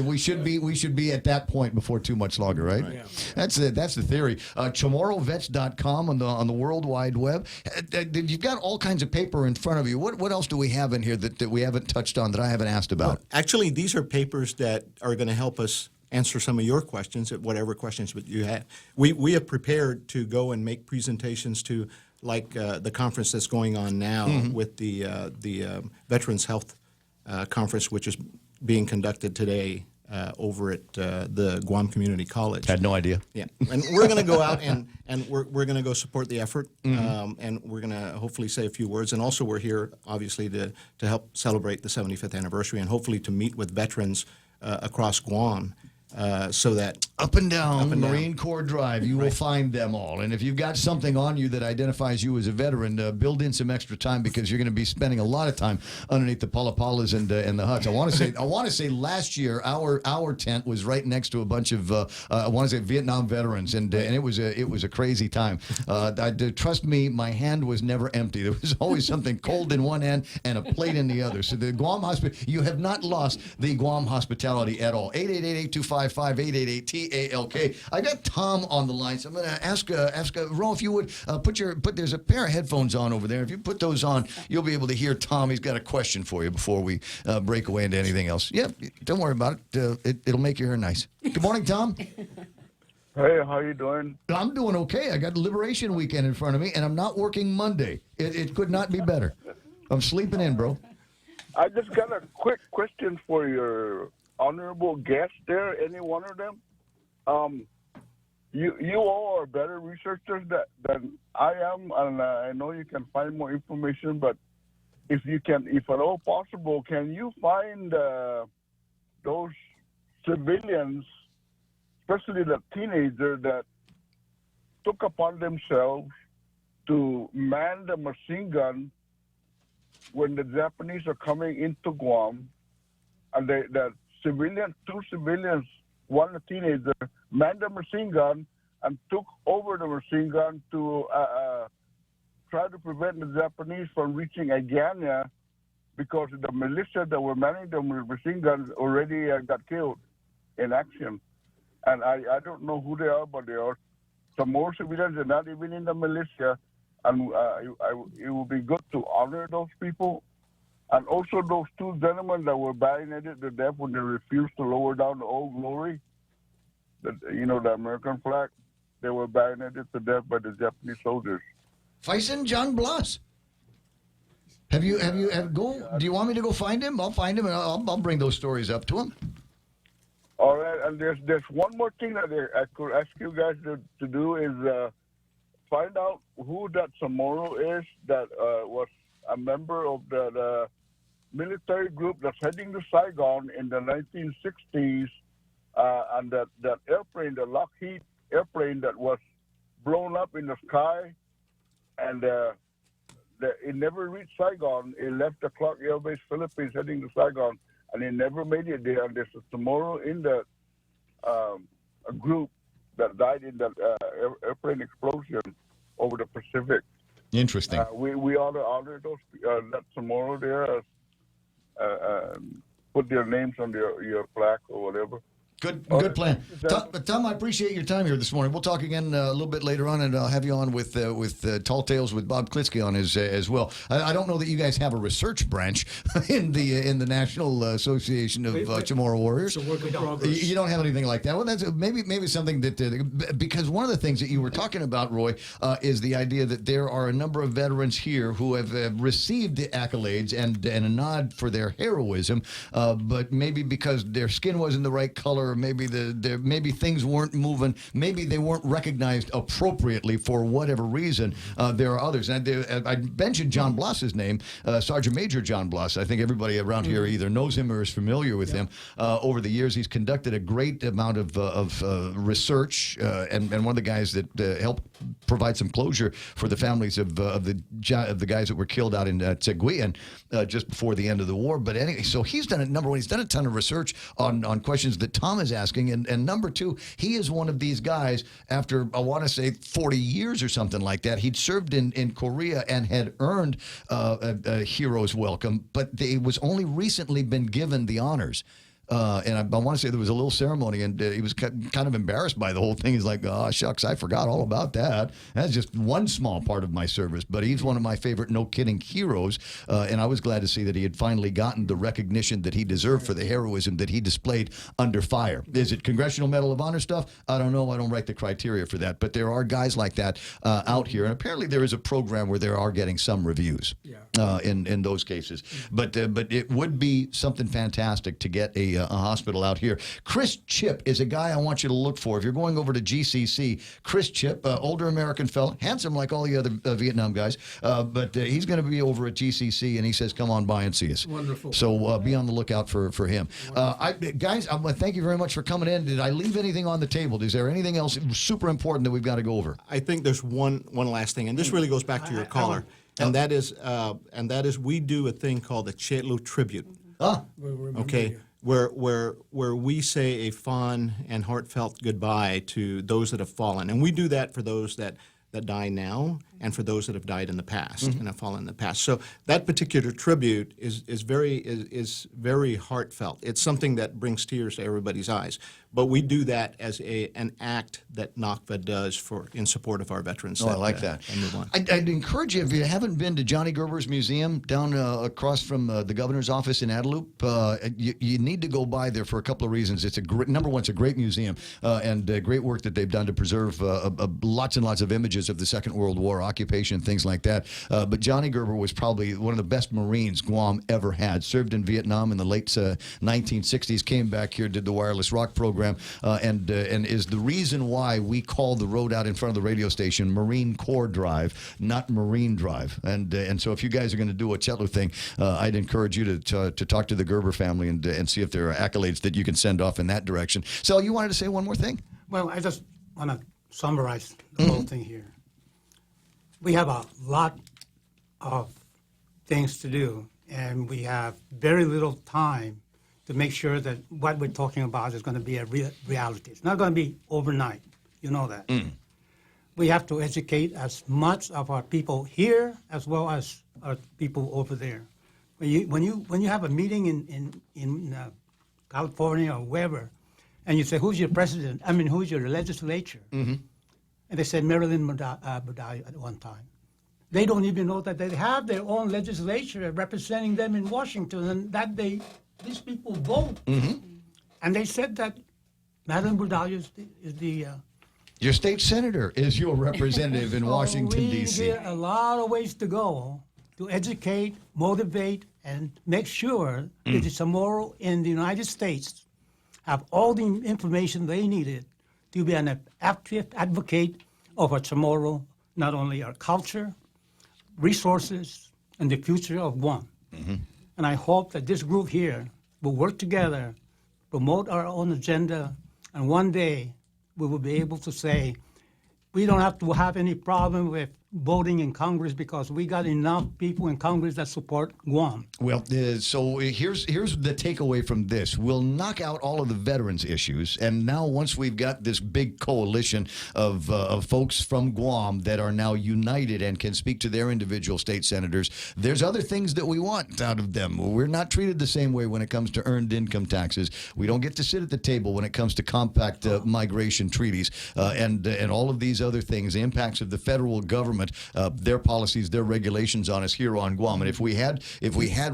we should be at that point before too much longer, right? Yeah. That's the theory. ChamorroVets.com on the World Wide Web. You've got all kinds of paper in front of you. What else do we have in here that we haven't touched on, that I haven't asked about?
Well, actually, these are papers that are going to help us answer some of your questions, whatever questions you have. We have prepared to go and make presentations to, like the conference that's going on now with the Veterans Health Conference, which is being conducted today over at the Guam Community College.
Had no idea.
Yeah, and we're going to go out and we're going to go support the effort, and we're going to hopefully say a few words. And also, we're here obviously to help celebrate the 75th anniversary, and hopefully to meet with veterans across Guam so that
up and down Marine Corps Drive, you will find them all. And if you've got something on you that identifies you as a veteran, build in some extra time because you're going to be spending a lot of time underneath the palapalas and the huts. I want to say last year our tent was right next to a bunch of I want to say Vietnam veterans, and it was a crazy time. Trust me, my hand was never empty. There was always something cold in one hand and a plate in the other. So the Guam hospital, you have not lost the Guam hospitality at all. 888-825-888-TALK. I got Tom on the line, so I'm going to ask Ro, if you would there's a pair of headphones on over there. If you put those on, you'll be able to hear Tom. He's got a question for you before we break away into anything else. Yeah, don't worry about it. It'll make your hair nice. Good morning, Tom.
Hey, how you doing?
I'm doing okay. I got Liberation Weekend in front of me, and I'm not working Monday. It could not be better. I'm sleeping in, bro.
I just got a quick question for your honorable guest there, any one of them. You all are better researchers than I am, and I know you can find more information, but if at all possible, can you find those civilians, especially the teenager that took upon themselves to man the machine gun when the Japanese are coming into Guam, and two civilians, one a teenager, manned the machine gun and took over the machine gun to try to prevent the Japanese from reaching Agana, because the militia that were manning the machine guns already got killed in action. And I don't know who they are, but they are some more civilians. They're not even in the militia. And it would be good to honor those people. And also those two gentlemen that were bayoneted to death when they refused to lower down the Old Glory, the American flag. They were bayoneted to death by the Japanese soldiers.
Faison John Blas. Do you want me to go find him? I'll find him and I'll bring those stories up to him.
All right, and there's one more thing that I could ask you guys to do is find out who that Chamorro is that was a member of the military group that's heading to Saigon in the 1960s, and that airplane, the Lockheed airplane that was blown up in the sky, and it never reached Saigon. It left the Clark Air Base, Philippines, heading to Saigon, and it never made it there. And there's a Chamorro in that a group that died in that airplane explosion over the Pacific.
Interesting.
We ought to honor those that Chamorro there, put their names on your plaque or whatever.
Good plan. Tom, I appreciate your time here this morning. We'll talk again a little bit later on, and I'll have you on with Tall Tales with Bob Klitsky on as well. I don't know that you guys have a research branch in the National Association of Chamorro Warriors.
It's a work in progress.
You don't have anything like that. Well, that's maybe something that because one of the things that you were talking about, Roy, is the idea that there are a number of veterans here who have received the accolades and a nod for their heroism, but maybe because their skin wasn't the right color. Or maybe maybe things weren't moving. Maybe they weren't recognized appropriately for whatever reason. There are others. And I mentioned John Blas's name, Sergeant Major John Blas. I think everybody around here either knows him or is familiar with him. Over the years, he's conducted a great amount of research, and one of the guys that helped provide some closure for the families of the guys that were killed out in Seguin just before the end of the war. But anyway, so he's done number one. He's done a ton of research on questions that Tom is asking, and number two, he is one of these guys. After I want to say 40 years or something like that, he'd served in Korea and had earned a hero's welcome, but he was only recently been given the honors. And I want to say there was a little ceremony, and he was kind of embarrassed by the whole thing. He's like, oh, shucks, I forgot all about that. That's just one small part of my service. But he's one of my favorite no-kidding heroes, and I was glad to see that he had finally gotten the recognition that he deserved for the heroism that he displayed under fire. Is it Congressional Medal of Honor stuff? I don't know. I don't write the criteria for that. But there are guys like that out here, and apparently there is a program where they are getting some reviews in those cases. But it would be something fantastic to get a a hospital out here. Chris Chip is a guy I want you to look for. If you're going over to GCC, Chris Chip, older American fella, handsome like all the other Vietnam guys, but he's going to be over at GCC, and he says, come on by and see us.
Wonderful.
So be on the lookout for him. Guys, thank you very much for coming in. Did I leave anything on the table? Is there anything else super important that we've got to go over?
I think there's one last thing, and this really goes back to your caller, and that is we do a thing called the Chetlu Tribute. Okay, where we say a fond and heartfelt goodbye to those that have fallen, and we do that for those that die now and for those that have died in the past and have fallen in the past. So that particular tribute is very heartfelt. It's something that brings tears to everybody's eyes. But we do that as an act that NACVA does in support of our veterans.
I like that. I'd encourage you, if you haven't been to Johnny Gerber's museum down across from the governor's office in Adelup, you need to go by there for a couple of reasons. It's number one, it's a great museum and great work that they've done to preserve lots and lots of images of the Second World War, occupation, things like that. But Johnny Gerber was probably one of the best Marines Guam ever had. Served in Vietnam in the late 1960s, came back here, did the wireless rock program, and is the reason why we call the road out in front of the radio station Marine Corps Drive, not Marine Drive. And so if you guys are going to do a Chetlu thing, I'd encourage you to talk to the Gerber family and see if there are accolades that you can send off in that direction. So you wanted to say one more thing?
Well, I just want to summarize the whole thing here. We have a lot of things to do, and we have very little time to make sure that what we're talking about is going to be a reality. It's not going to be overnight. You know that. We have to educate as much of our people here as well as our people over there. When you have a meeting in California or wherever, and you say, who's your president? I mean, who's your legislature? And they said Marilyn Budai at one time. They don't even know that they have their own legislature representing them in Washington, and that these people vote. And they said that Marilyn Budai is the
your state senator is your representative in Washington, D.C.
We have a lot of ways to go to educate, motivate, and make sure that the Chamorro in the United States have all the information they needed to be an active advocate of our Chamorro, not only our culture, resources, and the future of Guam. And I hope that this group here will work together, promote our own agenda, and one day we will be able to say, we don't have to have any problem with voting in Congress because we got enough people in Congress that support Guam.
Well, so here's the takeaway from this. We'll knock out all of the veterans issues, and now once we've got this big coalition of folks from Guam that are now united and can speak to their individual state senators, there's other things that we want out of them. We're not treated the same way when it comes to earned income taxes. We don't get to sit at the table when it comes to compact migration treaties and all of these other things, the impacts of the federal government, their policies, their regulations on us here on Guam. And if we had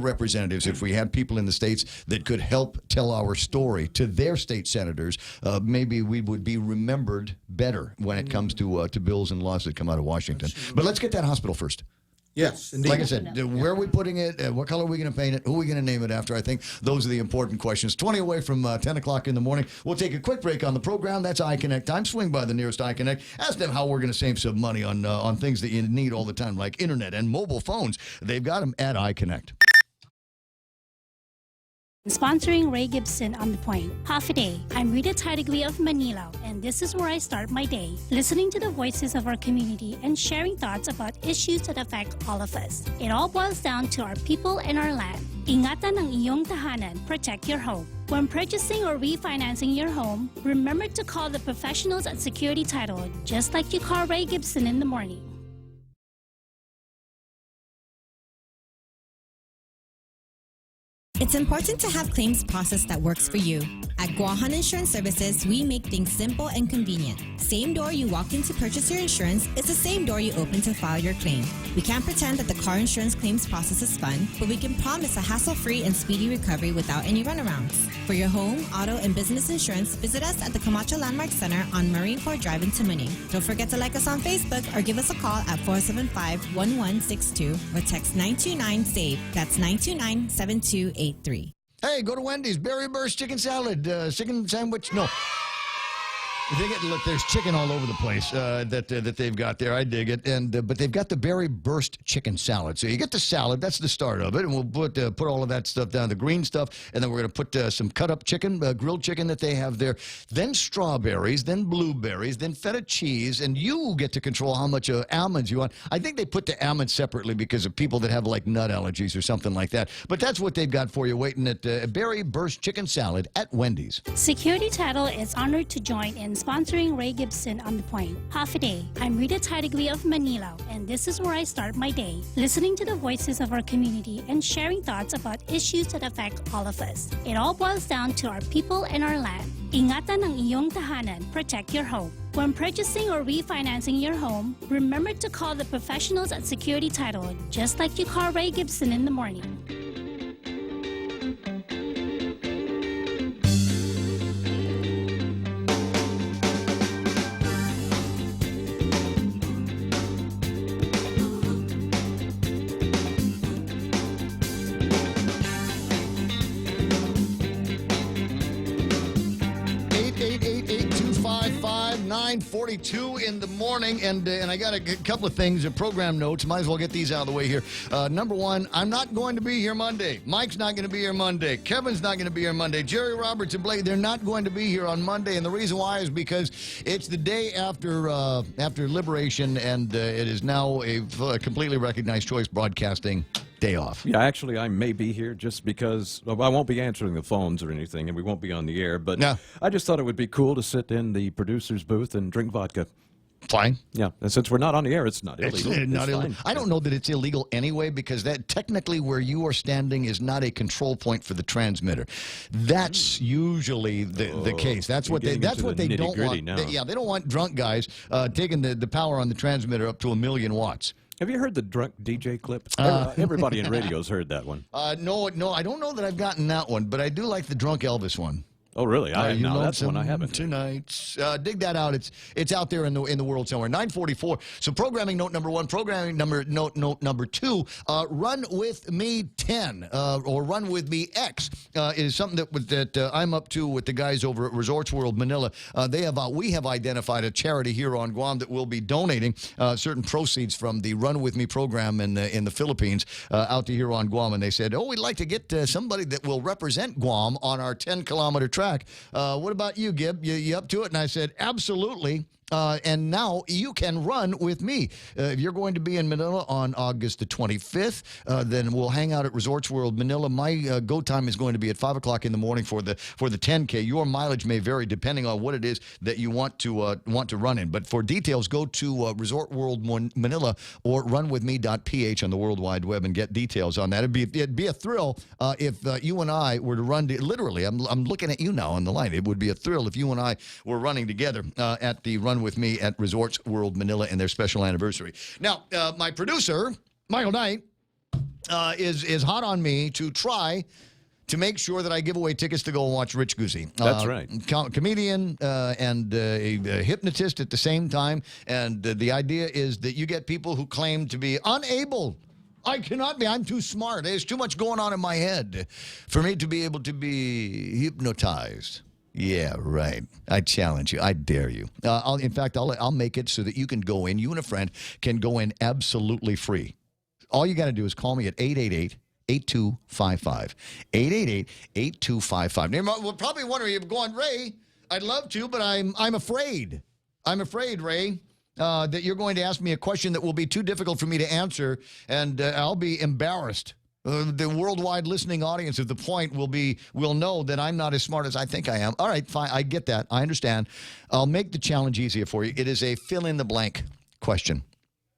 representatives, if we had people in the states that could help tell our story to their state senators, maybe we would be remembered better when it comes to bills and laws that come out of Washington. But let's get that hospital first.
Yes, indeed.
Like I said, where are we putting it? What color are we going to paint it? Who are we going to name it after? I think those are the important questions. 20 away from 10 o'clock in the morning. We'll take a quick break on the program. That's iConnect time. Swing by the nearest iConnect. Ask them how we're going to save some money on things that you need all the time, like internet and mobile phones. They've got them at iConnect.
Sponsoring Ray Gibson on The Point. Half a day. I'm Rita Tidigli of Manila, and this is where I start my day, listening to the voices of our community and sharing thoughts about issues that affect all of us. It all boils down to our people and our land. Ingatan ang iyong tahanan. Protect your home. When purchasing or refinancing your home, remember to call the professionals at Security Title, just like you call Ray Gibson in the morning.
It's important to have claims process that works for you. At Guahan Insurance Services, we make things simple and convenient. Same door you walk in to purchase your insurance is the same door you open to file your claim. We can't pretend that the car insurance claims process is fun, but we can promise a hassle-free and speedy recovery without any runarounds. For your home, auto, and business insurance, visit us at the Camacho Landmark Center on Marine Corps Drive in Tamuning. Don't forget to like us on Facebook or give us a call at 475-1162 or text 929-SAVE. That's 929-7283.
Hey, go to Wendy's. Berry Burst chicken salad, chicken sandwich. No. Look, there's chicken all over the place that they've got there. I dig it, but they've got the Berry Burst chicken salad. So you get the salad. That's the start of it, and we'll put all of that stuff down, the green stuff, and then we're going to put some cut up chicken, grilled chicken that they have there. Then strawberries, then blueberries, then feta cheese, and you get to control how much almonds you want. I think they put the almonds separately because of people that have like nut allergies or something like that. But that's what they've got for you waiting at Berry Burst chicken salad at Wendy's.
Security Title is honored to join in sponsoring Ray Gibson on The Point. Half a day. I'm Rita Tidegli of Manila, and this is where I start my day, listening to the voices of our community and sharing thoughts about issues that affect all of us. It all boils down to our people and our land. Ingatan ang iyong tahanan, protect your home. When purchasing or refinancing your home, remember to call the professionals at Security Title, just like you call Ray Gibson in the morning.
In the morning, and I got a couple of things, program notes. Might as well get these out of the way here. Number one, I'm not going to be here Monday. Mike's not going to be here Monday. Kevin's not going to be here Monday. Jerry Roberts and Blake, they're not going to be here on Monday, and the reason why is because it's the day after Liberation, and it is now a completely recognized choice broadcasting day off.
Yeah, actually, I may be here just because I won't be answering the phones or anything, and we won't be on the air. But
no.
I just thought it would be cool to sit in the producer's booth and drink vodka.
Fine.
Yeah, and since we're not on the air, it's not illegal.
It's not illegal.
Fine.
I don't know that it's illegal anyway, because that technically where you are standing is not a control point for the transmitter. That's usually the case. That's what they don't want.
Now.
They don't want drunk guys taking the power on the transmitter up to 1,000,000 watts.
Have you heard the drunk DJ clip? Everybody in radio's heard that one.
No, I don't know that I've gotten that one, but I do like the drunk Elvis one.
Oh, really?
No,
that's one I haven't.
Tonight. Dig that out. It's out there in the world somewhere. 9:44. So programming note number one. Programming note number two. Run with me 10 or Run with me X is something that I'm up to with the guys over at Resorts World Manila. We have identified a charity here on Guam that will be donating certain proceeds from the Run with Me program in the Philippines out to here on Guam, and they said, we'd like to get somebody that will represent Guam on our 10-kilometer track. What about you, Gib? You up to it? And I said, absolutely. And now you can run with me. If you're going to be in Manila on August the 25th, then we'll hang out at Resorts World Manila. My go time is going to be at 5 o'clock in the morning for the 10K. Your mileage may vary depending on what it is that you want to run in. But for details, go to Resort World Manila or runwithme.ph on the World Wide Web and get details on that. It'd be a thrill if you and I were to run. Literally, I'm looking at you now on the line. It would be a thrill if you and I were running together at the Run with me at Resorts World Manila in their special anniversary. Now, my producer, Michael Knight, is hot on me to try to make sure that I give away tickets to go and watch Rich Guzzi.
That's right.
Comedian and a hypnotist at the same time. And the idea is that you get people who claim to be unable. I cannot be. I'm too smart. There's too much going on in my head for me to be able to be hypnotized. Yeah, right. I challenge you. I dare you. I'll make it so that you can go in. You and a friend can go in absolutely free. All you got to do is call me at 888-8255. 888-8255. Now, you're probably wondering, you're going, Ray, I'd love to, but I'm afraid. I'm afraid, Ray, that you're going to ask me a question that will be too difficult for me to answer, and I'll be embarrassed. The worldwide listening audience of The Point will know that I'm not as smart as I think I am. All right, fine. I get that. I understand. I'll make the challenge easier for you. It is a fill-in-the-blank question.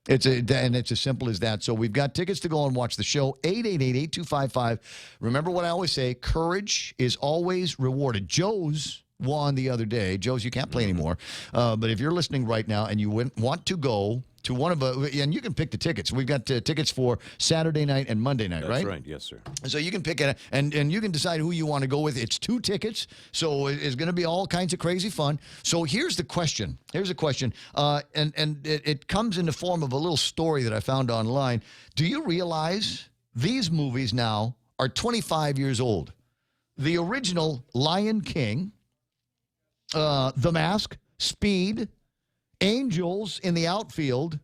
And it's as simple as that. So we've got tickets to go and watch the show. 888-8255. Remember what I always say, courage is always rewarded. Joe's won the other day. Joe's, you can't play anymore. But if you're listening right now and you want to go to one of and you can pick the tickets. We've got tickets for Saturday night and Monday night, right?
That's right. Yes, sir.
So you can pick it, and you can decide who you want to go with. It's 2 tickets, so it's going to be all kinds of crazy fun. So here's the question. And it comes in the form of a little story that I found online. Do you realize these movies now are 25 years old? the original Lion King, The Mask, Speed, Angels in the Outfield,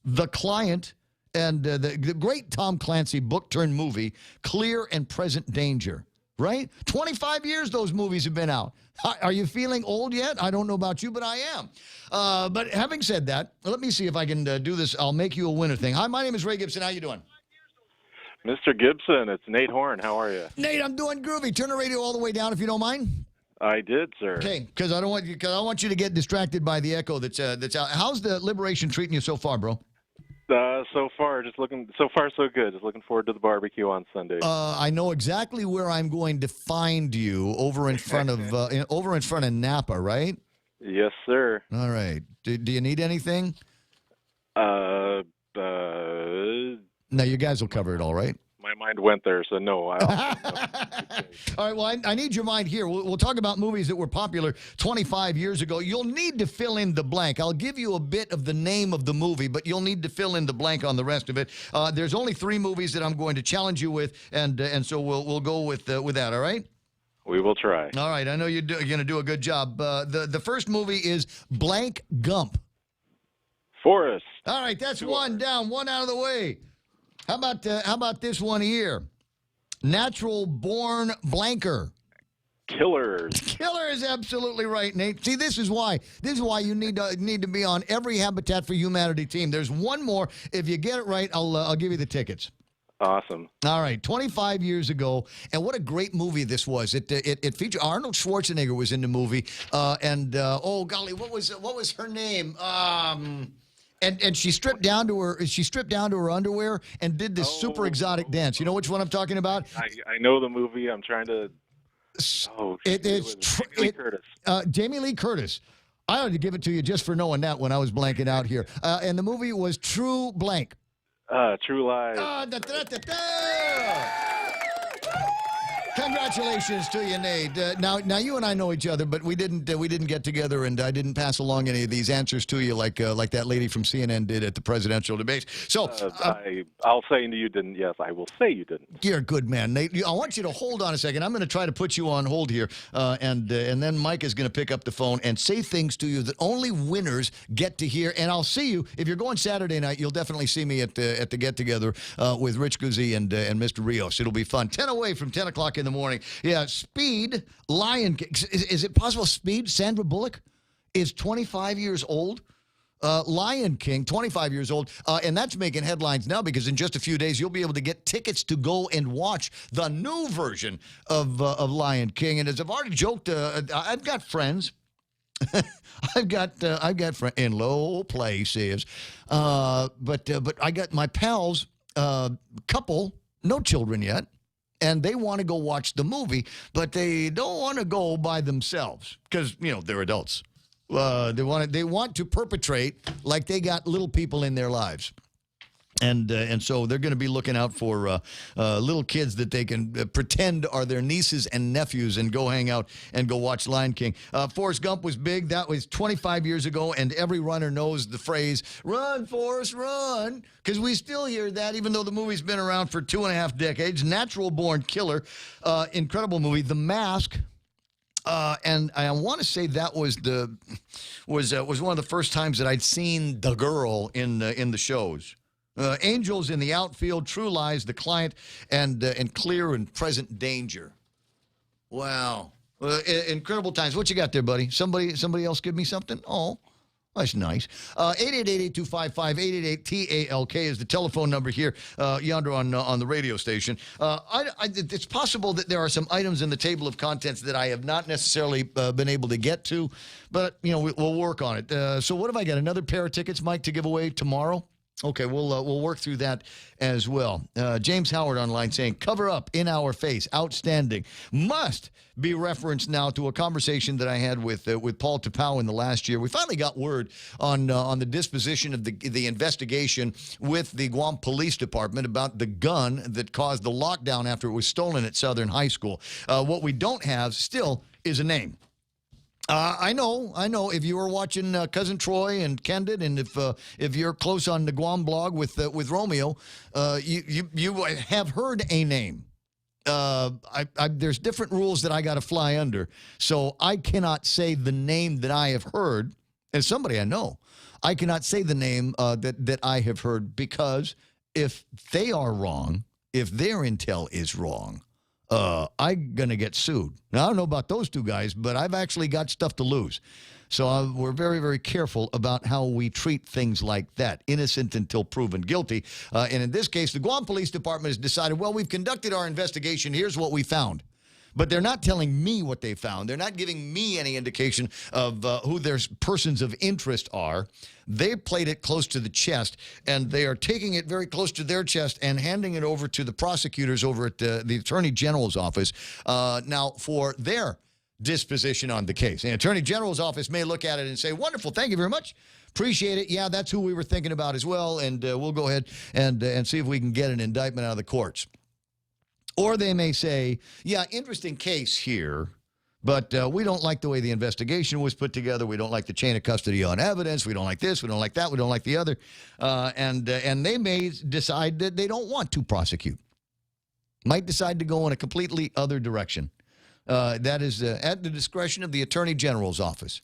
The Client, and the great Tom Clancy book-turned-movie, Clear and Present Danger, right? 25 years those movies have been out. Are you feeling old yet? I don't know about you, but I am. But having said that, let me see if I can do this. I'll make you a winner thing. Hi, my name is Ray Gibson. How you doing?
Mr. Gibson, it's Nate Horn. How are you?
Nate, I'm doing groovy. Turn the radio all the way down if you don't mind.
I did, sir.
Okay, because I want you to get distracted by the echo that's out. How's the Liberation treating you so far, bro?
So far so good. Just looking forward to the barbecue on Sunday.
I know exactly where I'm going to find you over in front of Napa, right?
Yes, sir.
All right. Do you need anything? No, you guys will cover it all, right?
My mind went there, so no.
All right, well, I need your mind here. We'll talk about movies that were popular 25 years ago. You'll need to fill in the blank. I'll give you a bit of the name of the movie, but you'll need to fill in the blank on the rest of it. There's only 3 movies that I'm going to challenge you with, and so we'll go with that, all right?
We will try.
All right, I know you're going to do a good job. The first movie is Blank Gump.
Forrest.
All right, that's one down, one out of the way. How about this one here? Natural Born Blanker.
Killers.
Killer is absolutely right, Nate. See, this is why you need to be on every Habitat for Humanity team. There's one more. If you get it right, I'll give you the tickets.
Awesome.
All right, 25 years ago, and what a great movie this was. It featured Arnold Schwarzenegger was in the movie, and oh golly, what was her name? And she stripped down to her underwear and did this super exotic dance. You know which one I'm talking about?
I know the movie. I'm trying to.
It's
Jamie Lee Curtis.
Jamie Lee Curtis. I ought to give it to you just for knowing that when I was blanking out here. And the movie was True Blank.
True Lies.
Congratulations to you, Nate. Now you and I know each other, but we didn't get together, and I didn't pass along any of these answers to you like that lady from CNN did at the presidential debates. So
I'll say you didn't. Yes, I will say you didn't.
You're a good man, Nate. I want you to hold on a second. I'm going to try to put you on hold here, and then Mike is going to pick up the phone and say things to you that only winners get to hear. And I'll see you if you're going Saturday night. You'll definitely see me at the get together with Rich Guzzi and Mr. Rios. It'll be fun. 10 away from 10 o'clock in the morning. Yeah, Speed, Lion King. Is it possible Speed, Sandra Bullock, is 25 years old? Lion King, 25 years old, and that's making headlines now because in just a few days you'll be able to get tickets to go and watch the new version of Lion King. And as I've already joked, I've got friends. I've got friends in low places, but I got my pals, couple, no children yet. And they want to go watch the movie, but they don't want to go by themselves because, they're adults. They want to perpetrate like they got little people in their lives. And so they're going to be looking out for little kids that they can pretend are their nieces and nephews and go hang out and go watch Lion King. Forrest Gump was big. That was 25 years ago, and every runner knows the phrase, "Run, Forrest, run," because we still hear that even though the movie's been around for 2.5 decades. Natural Born Killer, incredible movie. The Mask. And I want to say that was one of the first times that I'd seen the girl in the shows. Angels in the Outfield, True Lies, The Client, and Clear and Present Danger. Wow. Incredible times. What you got there, buddy? Somebody else give me something? Oh, that's nice. 888-825-888-TALK is the telephone number here yonder on the radio station. It's possible that there are some items in the table of contents that I have not necessarily been able to get to, but, we'll work on it. So what have I got? Another pair of tickets, Mike, to give away tomorrow? Okay, we'll work through that as well. James Howard online saying, "Cover up in our face, outstanding." Must be referenced now to a conversation that I had with Paul Tapau in the last year. We finally got word on the disposition of the investigation with the Guam Police Department about the gun that caused the lockdown after it was stolen at Southern High School. What we don't have still is a name. I know. If you were watching Cousin Troy and Candid, and if you're close on the Guam blog with Romeo, you have heard a name. There's different rules that I got to fly under. So I cannot say the name that I have heard, as somebody I know. I cannot say the name that I have heard, because if they are wrong, if their intel is wrong, I'm going to get sued. Now, I don't know about those two guys, but I've actually got stuff to lose. So we're very, very careful about how we treat things like that, innocent until proven guilty. And in this case, the Guam Police Department has decided, well, we've conducted our investigation. Here's what we found. But they're not telling me what they found. They're not giving me any indication of who their persons of interest are. They played it close to the chest, and they are taking it very close to their chest and handing it over to the prosecutors over at the Attorney General's office now for their disposition on the case. The Attorney General's office may look at it and say, wonderful, thank you very much. Appreciate it. Yeah, that's who we were thinking about as well, and we'll go ahead and see if we can get an indictment out of the courts. Or they may say, yeah, interesting case here, but we don't like the way the investigation was put together. We don't like the chain of custody on evidence. We don't like this. We don't like that. We don't like the other. And they may decide that they don't want to prosecute. Might decide to go in a completely other direction. That is at the discretion of the Attorney General's office.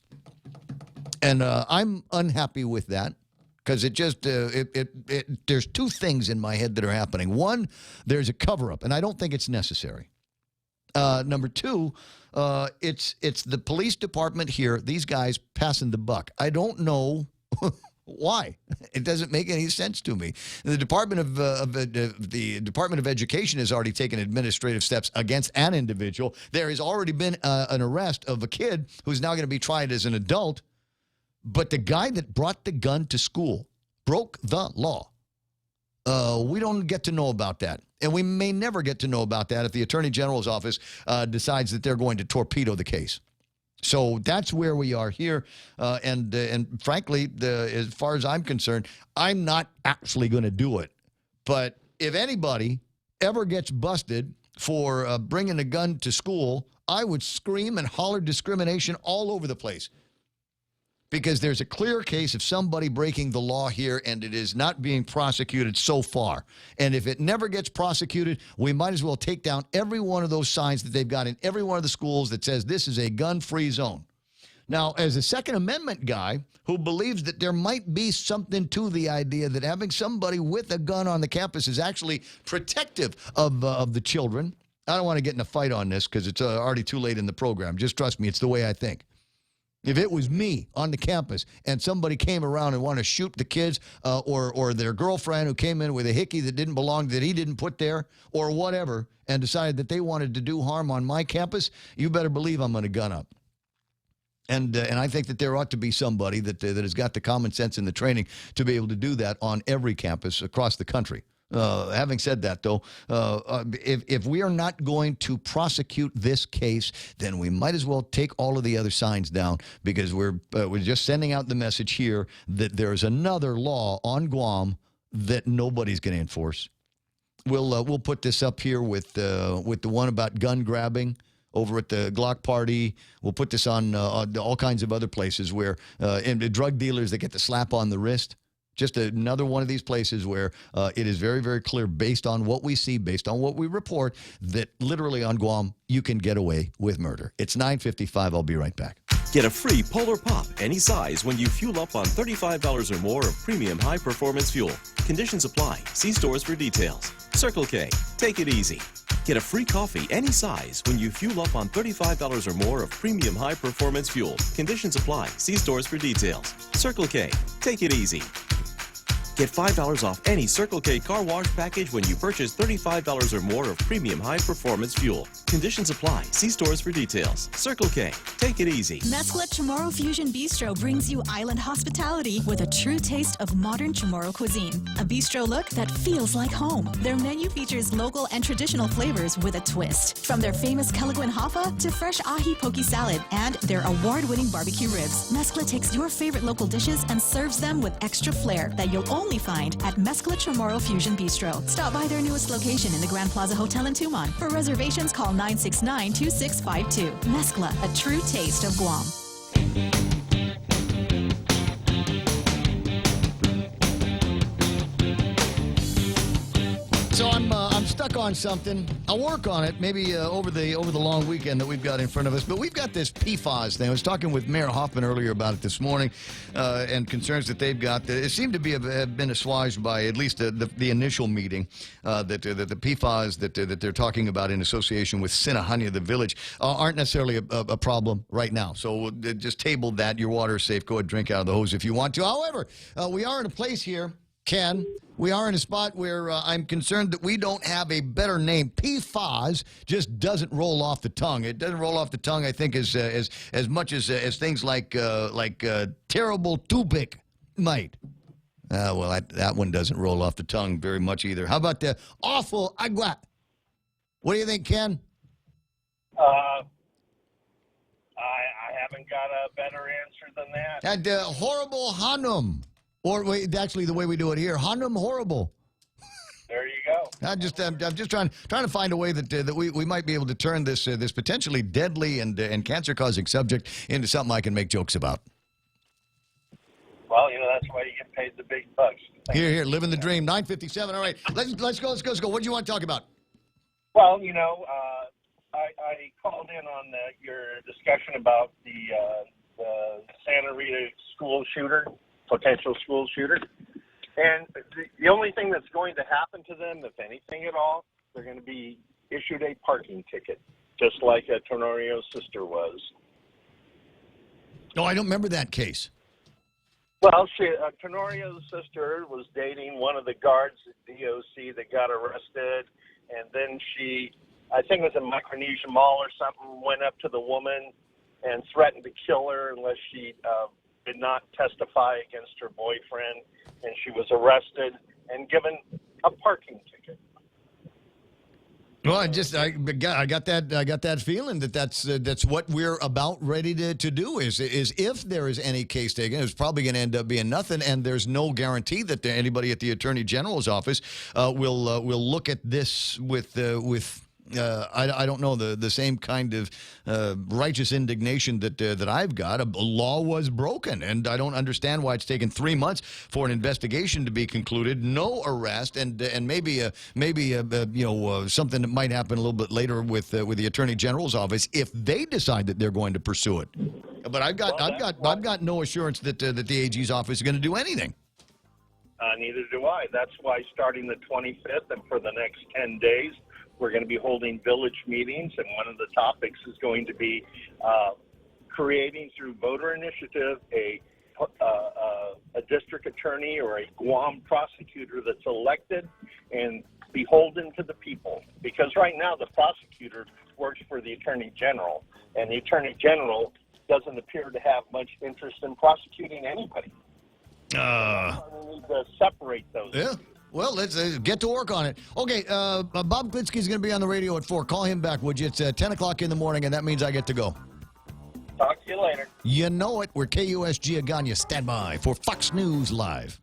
And I'm unhappy with that. Because it just, there's two things in my head that are happening. One, there's a cover-up, and I don't think it's necessary. Number two, it's the police department here, these guys passing the buck. I don't know why. It doesn't make any sense to me. The Department of Education has already taken administrative steps against an individual. There has already been an arrest of a kid who's now going to be tried as an adult. But the guy that brought the gun to school broke the law. We don't get to know about that. And we may never get to know about that if the Attorney General's office decides that they're going to torpedo the case. So that's where we are here. And frankly, as far as I'm concerned, I'm not actually going to do it. But if anybody ever gets busted for bringing a gun to school, I would scream and holler discrimination all over the place. Because there's a clear case of somebody breaking the law here, and it is not being prosecuted so far. And if it never gets prosecuted, we might as well take down every one of those signs that they've got in every one of the schools that says this is a gun-free zone. Now, as a Second Amendment guy who believes that there might be something to the idea that having somebody with a gun on the campus is actually protective of the children, I don't want to get in a fight on this because it's already too late in the program. Just trust me, it's the way I think. If it was me on the campus and somebody came around and wanted to shoot the kids or their girlfriend who came in with a hickey that didn't belong, that he didn't put there or whatever, and decided that they wanted to do harm on my campus, you better believe I'm going to gun up. And I think that there ought to be somebody that has got the common sense and the training to be able to do that on every campus across the country. Having said that, though, if we are not going to prosecute this case, then we might as well take all of the other signs down, because we're just sending out the message here that there's another law on Guam that nobody's going to enforce. We'll put this up here with the one about gun grabbing over at the Glock party. We'll put this on all kinds of other places where and the drug dealers that get the slap on the wrist. Just another one of these places where it is very, very clear, based on what we see, based on what we report, that literally on Guam, you can get away with murder. It's 9:55. I'll be right back.
Get a free Polar Pop any size when you fuel up on $35 or more of premium high-performance fuel. Conditions apply. See stores for details. Circle K. Take it easy. Get a free coffee any size when you fuel up on $35 or more of premium high-performance fuel. Conditions apply. See stores for details. Circle K. Take it easy. Get $5 off any Circle K car wash package when you purchase $35 or more of premium high-performance fuel. Conditions apply. See stores for details. Circle K. Take it easy.
Mezcla Chamorro Fusion Bistro brings you island hospitality with a true taste of modern Chamorro cuisine. A bistro look that feels like home. Their menu features local and traditional flavors with a twist. From their famous Kelaguen Hapa to fresh ahi poke salad and their award-winning barbecue ribs. Mezcla takes your favorite local dishes and serves them with extra flair that you'll only find at Mezcla Chamorro Fusion Bistro. Stop by their newest location in the Grand Plaza Hotel in Tumon. For reservations, call 969-2652. Mezcla, a true taste of Guam.
So I'm stuck on something. I'll work on it maybe over the long weekend that we've got in front of us. But we've got this PFAS thing. I was talking with Mayor Hoffman earlier about it this morning and concerns that they've got. It seemed to have been assuaged by at least the initial meeting that the PFAS that they're talking about in association with Sinahanya, the village, aren't necessarily a problem right now. So just table that. Your water is safe. Go ahead, drink out of the hose if you want to. However, we are in a place here, Ken. We are in a spot where I'm concerned that we don't have a better name. PFAS just doesn't roll off the tongue. It doesn't roll off the tongue, I think, as much as things like terrible tubic might. Well, that one doesn't roll off the tongue very much either. How about the awful agua? What do you think, Ken?
I haven't got a better answer than that.
And horrible hanum. Or wait, actually, the way we do it here, hanum horrible.
There you go.
I'm just trying to find a way that we might be able to turn this potentially deadly and cancer-causing subject into something I can make jokes about.
Well, that's why you get paid the big bucks.
Here, living the dream. 9:57. All right, let's go. What do you want to talk about?
Well, I called in on your discussion about the Santa Rita potential school shooter. And the only thing that's going to happen to them, if anything at all, they're going to be issued a parking ticket, just like Tenorio's sister was.
No, I don't remember that case.
Well, Tenorio's sister was dating one of the guards at DOC that got arrested, and then I think it was in Micronesia Mall or something, went up to the woman and threatened to kill her unless she did not testify against her boyfriend, and she was arrested and given a parking ticket.
Well, I got that feeling that's what we're about ready to do is if there is any case taken, it's probably going to end up being nothing, and there's no guarantee that anybody at the Attorney General's office will look at this with I don't know, the same kind of righteous indignation that I've got. A law was broken, and I don't understand why it's taken 3 months for an investigation to be concluded, no arrest, and maybe something that might happen a little bit later with the Attorney General's office if they decide that they're going to pursue it. But I've got no assurance that the AG's office is going to do anything.
Neither do I. That's why starting the 25th and for the next 10 days, we're going to be holding village meetings, and one of the topics is going to be creating through voter initiative a district attorney or a Guam prosecutor that's elected and beholden to the people. Because right now the prosecutor works for the Attorney General, and the Attorney General doesn't appear to have much interest in prosecuting anybody. We need to separate those.
Yeah. Well, let's get to work on it. Okay, Bob Klitsky's going to be on the radio at 4. Call him back, would you? It's 10 o'clock in the morning, and that means I get to go.
Talk to you later.
You know it. We're KUSG Agana. Stand by for Fox News Live.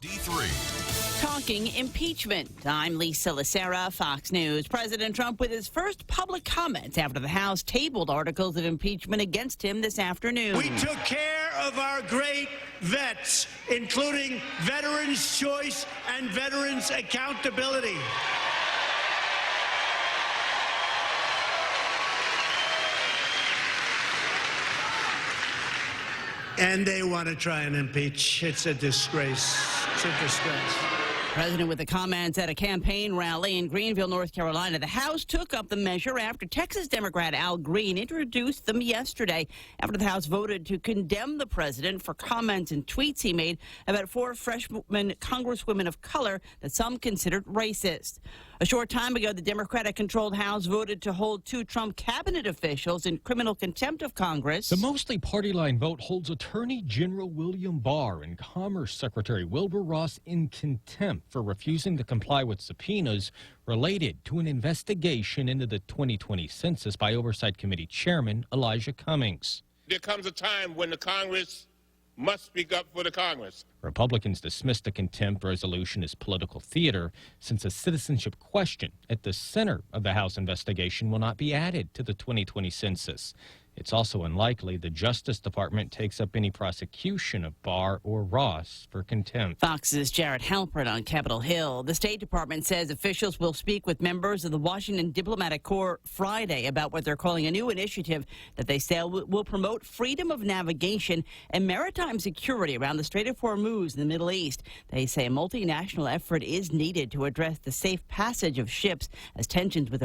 D3.
Talking impeachment. I'm Lisa Lacera, Fox News. President Trump with his first public comments after the House tabled articles of impeachment against him this afternoon.
We took care of our great vets, including Veterans' Choice and Veterans' Accountability. And they want to try and impeach. It's a disgrace. It's a disgrace.
President with the comments at a campaign rally in Greenville, North Carolina. The House took up the measure after Texas Democrat Al Green introduced them yesterday after the House voted to condemn the president for comments and tweets he made about 4 freshman congresswomen of color that some considered racist. A short time ago, the Democratic-controlled House voted to hold 2 Trump cabinet officials in criminal contempt of Congress.
The mostly party-line vote holds Attorney General William Barr and Commerce Secretary Wilbur Ross in contempt for refusing to comply with subpoenas related to an investigation into the 2020 census by Oversight Committee Chairman Elijah Cummings.
There comes a time when the Congress must speak up for the Congress.
Republicans dismissed the contempt resolution as political theater since a citizenship question at the center of the House investigation will not be added to the 2020 census. It's also unlikely the Justice Department takes up any prosecution of Barr or Ross for contempt.
Fox's Jared Halpern on Capitol Hill. The State Department says officials will speak with members of the Washington Diplomatic Corps Friday about what they're calling a new initiative that they say will promote freedom of navigation and maritime security around the Strait of Hormuz in the Middle East. They say a multinational effort is needed to address the safe passage of ships as tensions with